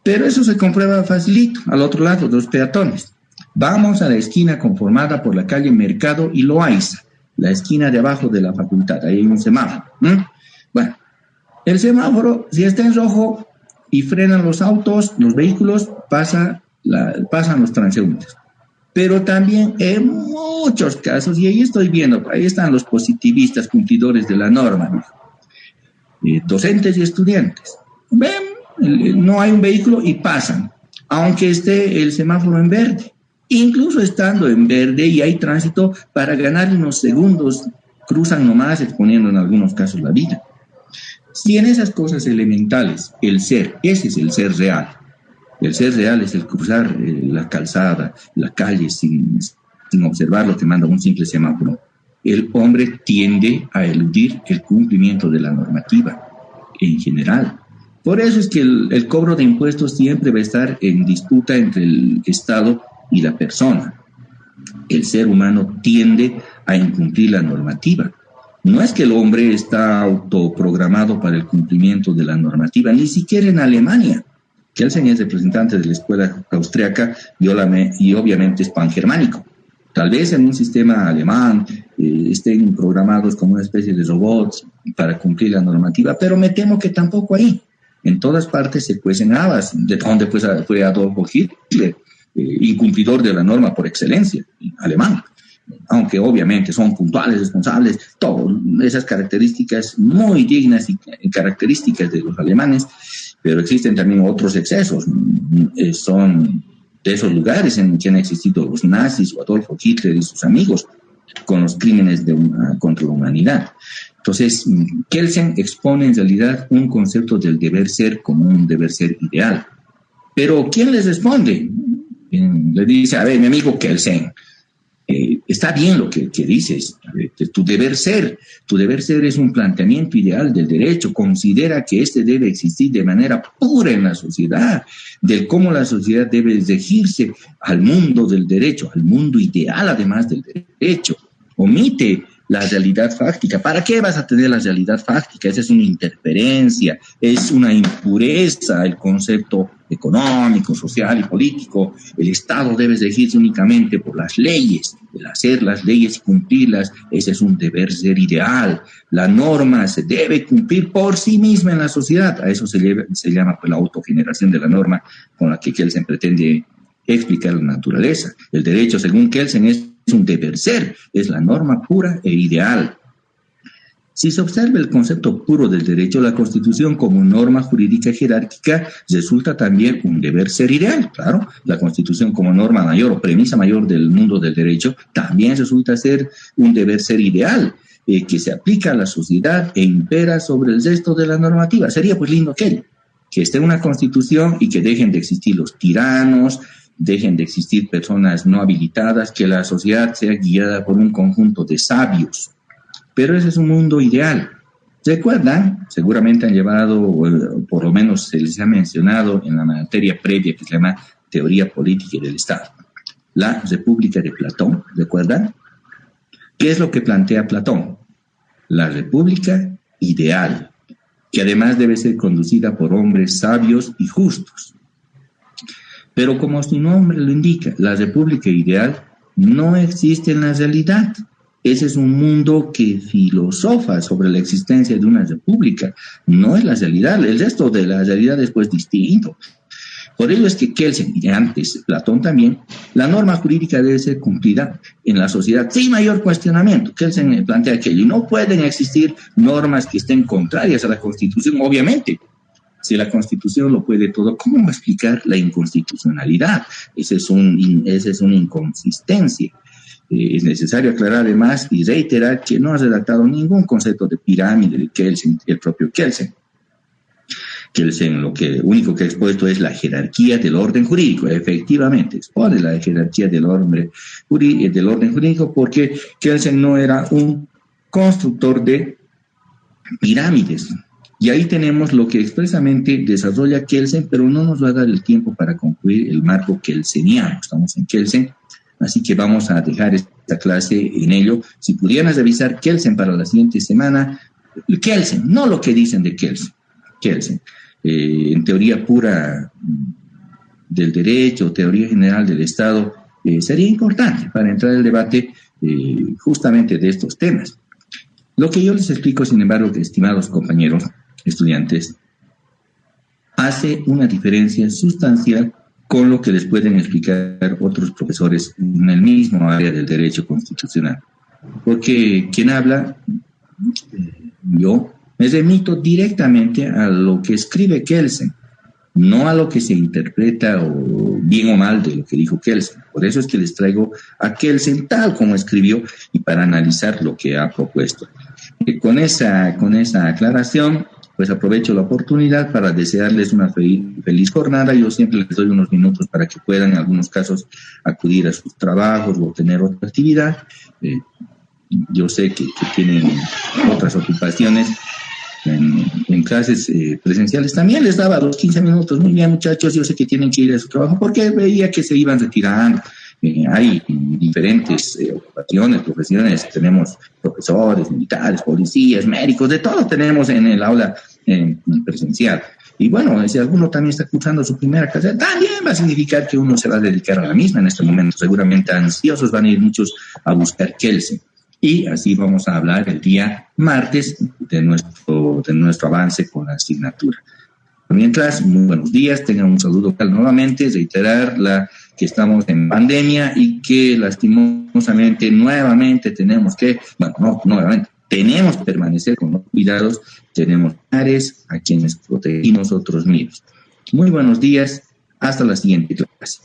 Pero eso se comprueba facilito, al otro lado, los peatones. Vamos a la esquina conformada por la calle Mercado y Loaiza, la esquina de abajo de la facultad, ahí hay un semáforo. Bueno, el semáforo, si está en rojo y frenan los autos, los vehículos, pasan los transeúntes. Pero también en muchos casos, y ahí estoy viendo, ahí están los positivistas cumplidores de la norma, docentes y estudiantes. Ven, no hay un vehículo y pasan, aunque esté el semáforo en verde. Incluso estando en verde y hay tránsito, para ganar unos segundos, cruzan nomás, exponiendo en algunos casos la vida. Si en esas cosas elementales, el ser, ese es el ser real. El ser real es el cruzar la calzada, la calle, sin observar lo que manda un simple semáforo. El hombre tiende a eludir el cumplimiento de la normativa en general. Por eso es que el cobro de impuestos siempre va a estar en disputa entre el Estado y la persona. El ser humano tiende a incumplir la normativa. No es que el hombre está autoprogramado para el cumplimiento de la normativa, ni siquiera en Alemania. Kelsen es representante de la escuela austriaca y obviamente es pangermánico. Tal vez en un sistema alemán estén programados como una especie de robots para cumplir la normativa, pero me temo que tampoco ahí. En todas partes se cuecen habas, de donde pues fue Adolfo Hitler, incumplidor de la norma por excelencia, alemán. Aunque obviamente son puntuales, responsables, todas esas características muy dignas y características de los alemanes, pero existen también otros excesos. Son de esos lugares en que han existido los nazis o Adolfo Hitler y sus amigos con los crímenes contra la humanidad. Entonces, Kelsen expone en realidad un concepto del deber ser como un deber ser ideal. Pero ¿quién les responde? Le dice, a ver, mi amigo Kelsen, está bien lo que dices, tu deber ser es un planteamiento ideal del derecho, considera que este debe existir de manera pura en la sociedad, del cómo la sociedad debe regirse al mundo del derecho, al mundo ideal además del derecho, omite la realidad fáctica. ¿Para qué vas a tener la realidad fáctica? Esa es una interferencia, es una impureza, el concepto económico, social y político. El Estado debe regirse únicamente por las leyes, el hacer las leyes y cumplirlas, ese es un deber ser ideal. La norma se debe cumplir por sí misma en la sociedad, a eso se llama pues, la autogeneración de la norma, con la que Kelsen pretende explicar la naturaleza. El derecho, según Kelsen, es un deber ser, es la norma pura e ideal. Si se observa el concepto puro del derecho, la Constitución como norma jurídica jerárquica resulta también un deber ser ideal. Claro, la Constitución como norma mayor o premisa mayor del mundo del derecho también resulta ser un deber ser ideal, que se aplica a la sociedad e impera sobre el resto de la normativa. Sería pues lindo que esté una Constitución y que dejen de existir los tiranos, dejen de existir personas no habilitadas, que la sociedad sea guiada por un conjunto de sabios. Pero ese es un mundo ideal. ¿Recuerdan? Seguramente han llevado, o por lo menos se les ha mencionado en la materia previa que se llama Teoría Política del Estado. La República de Platón, ¿recuerdan? ¿Qué es lo que plantea Platón? La República ideal, que además debe ser conducida por hombres sabios y justos. Pero como su nombre lo indica, la república ideal no existe en la realidad. Ese es un mundo que filosofa sobre la existencia de una república. No es la realidad. El resto de la realidad es pues distinto. Por ello es que Kelsen, y antes Platón también, la norma jurídica debe ser cumplida en la sociedad sin mayor cuestionamiento. Kelsen plantea aquello. Y no pueden existir normas que estén contrarias a la Constitución, obviamente. Si la Constitución lo puede todo, ¿cómo explicar la inconstitucionalidad? Esa es una inconsistencia. Es necesario aclarar además y reiterar que no ha redactado ningún concepto de pirámide de Kelsen, el propio Kelsen. Kelsen lo único que ha expuesto es la jerarquía del orden jurídico. Efectivamente, expone la jerarquía del orden jurídico porque Kelsen no era un constructor de pirámides. Y ahí tenemos lo que expresamente desarrolla Kelsen, pero no nos va a dar el tiempo para concluir el marco kelseniano. Estamos en Kelsen, así que vamos a dejar esta clase en ello. Si pudieran revisar Kelsen para la siguiente semana, Kelsen, no lo que dicen de Kelsen. Kelsen, en teoría pura del derecho, teoría general del Estado, sería importante para entrar al debate justamente de estos temas. Lo que yo les explico, sin embargo, estimados compañeros, estudiantes, hace una diferencia sustancial con lo que les pueden explicar otros profesores en el mismo área del derecho constitucional. Porque quien habla, yo, me remito directamente a lo que escribe Kelsen, no a lo que se interpreta o bien o mal de lo que dijo Kelsen. Por eso es que les traigo a Kelsen tal como escribió y para analizar lo que ha propuesto. Con esa aclaración, pues aprovecho la oportunidad para desearles una feliz jornada. Yo siempre les doy unos minutos para que puedan, en algunos casos, acudir a sus trabajos o tener otra actividad. Yo sé que tienen otras ocupaciones en clases presenciales. También les daba los 15 minutos. Muy bien, muchachos, yo sé que tienen que ir a su trabajo porque veía que se iban retirando. Hay diferentes ocupaciones, profesiones. Tenemos profesores, militares, policías, médicos, de todo tenemos en el aula presencial. Y bueno, si alguno también está cursando su primera carrera, también va a significar que uno se va a dedicar a la misma en este momento. Seguramente ansiosos van a ir muchos a buscar Kelsen. Y así vamos a hablar el día martes de nuestro avance con la asignatura. Mientras, muy buenos días, tengan un saludo local nuevamente, reiterar que estamos en pandemia y que lastimosamente nuevamente tenemos que permanecer con los cuidados, tenemos áreas a quienes protegimos otros mismos. Muy buenos días, hasta la siguiente clase.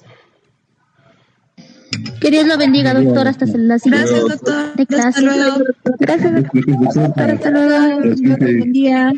Que Dios lo bendiga, doctor, hasta la siguiente Gracias, doctor. clase. Hasta luego. Gracias, doctor. Hasta luego. Buen día.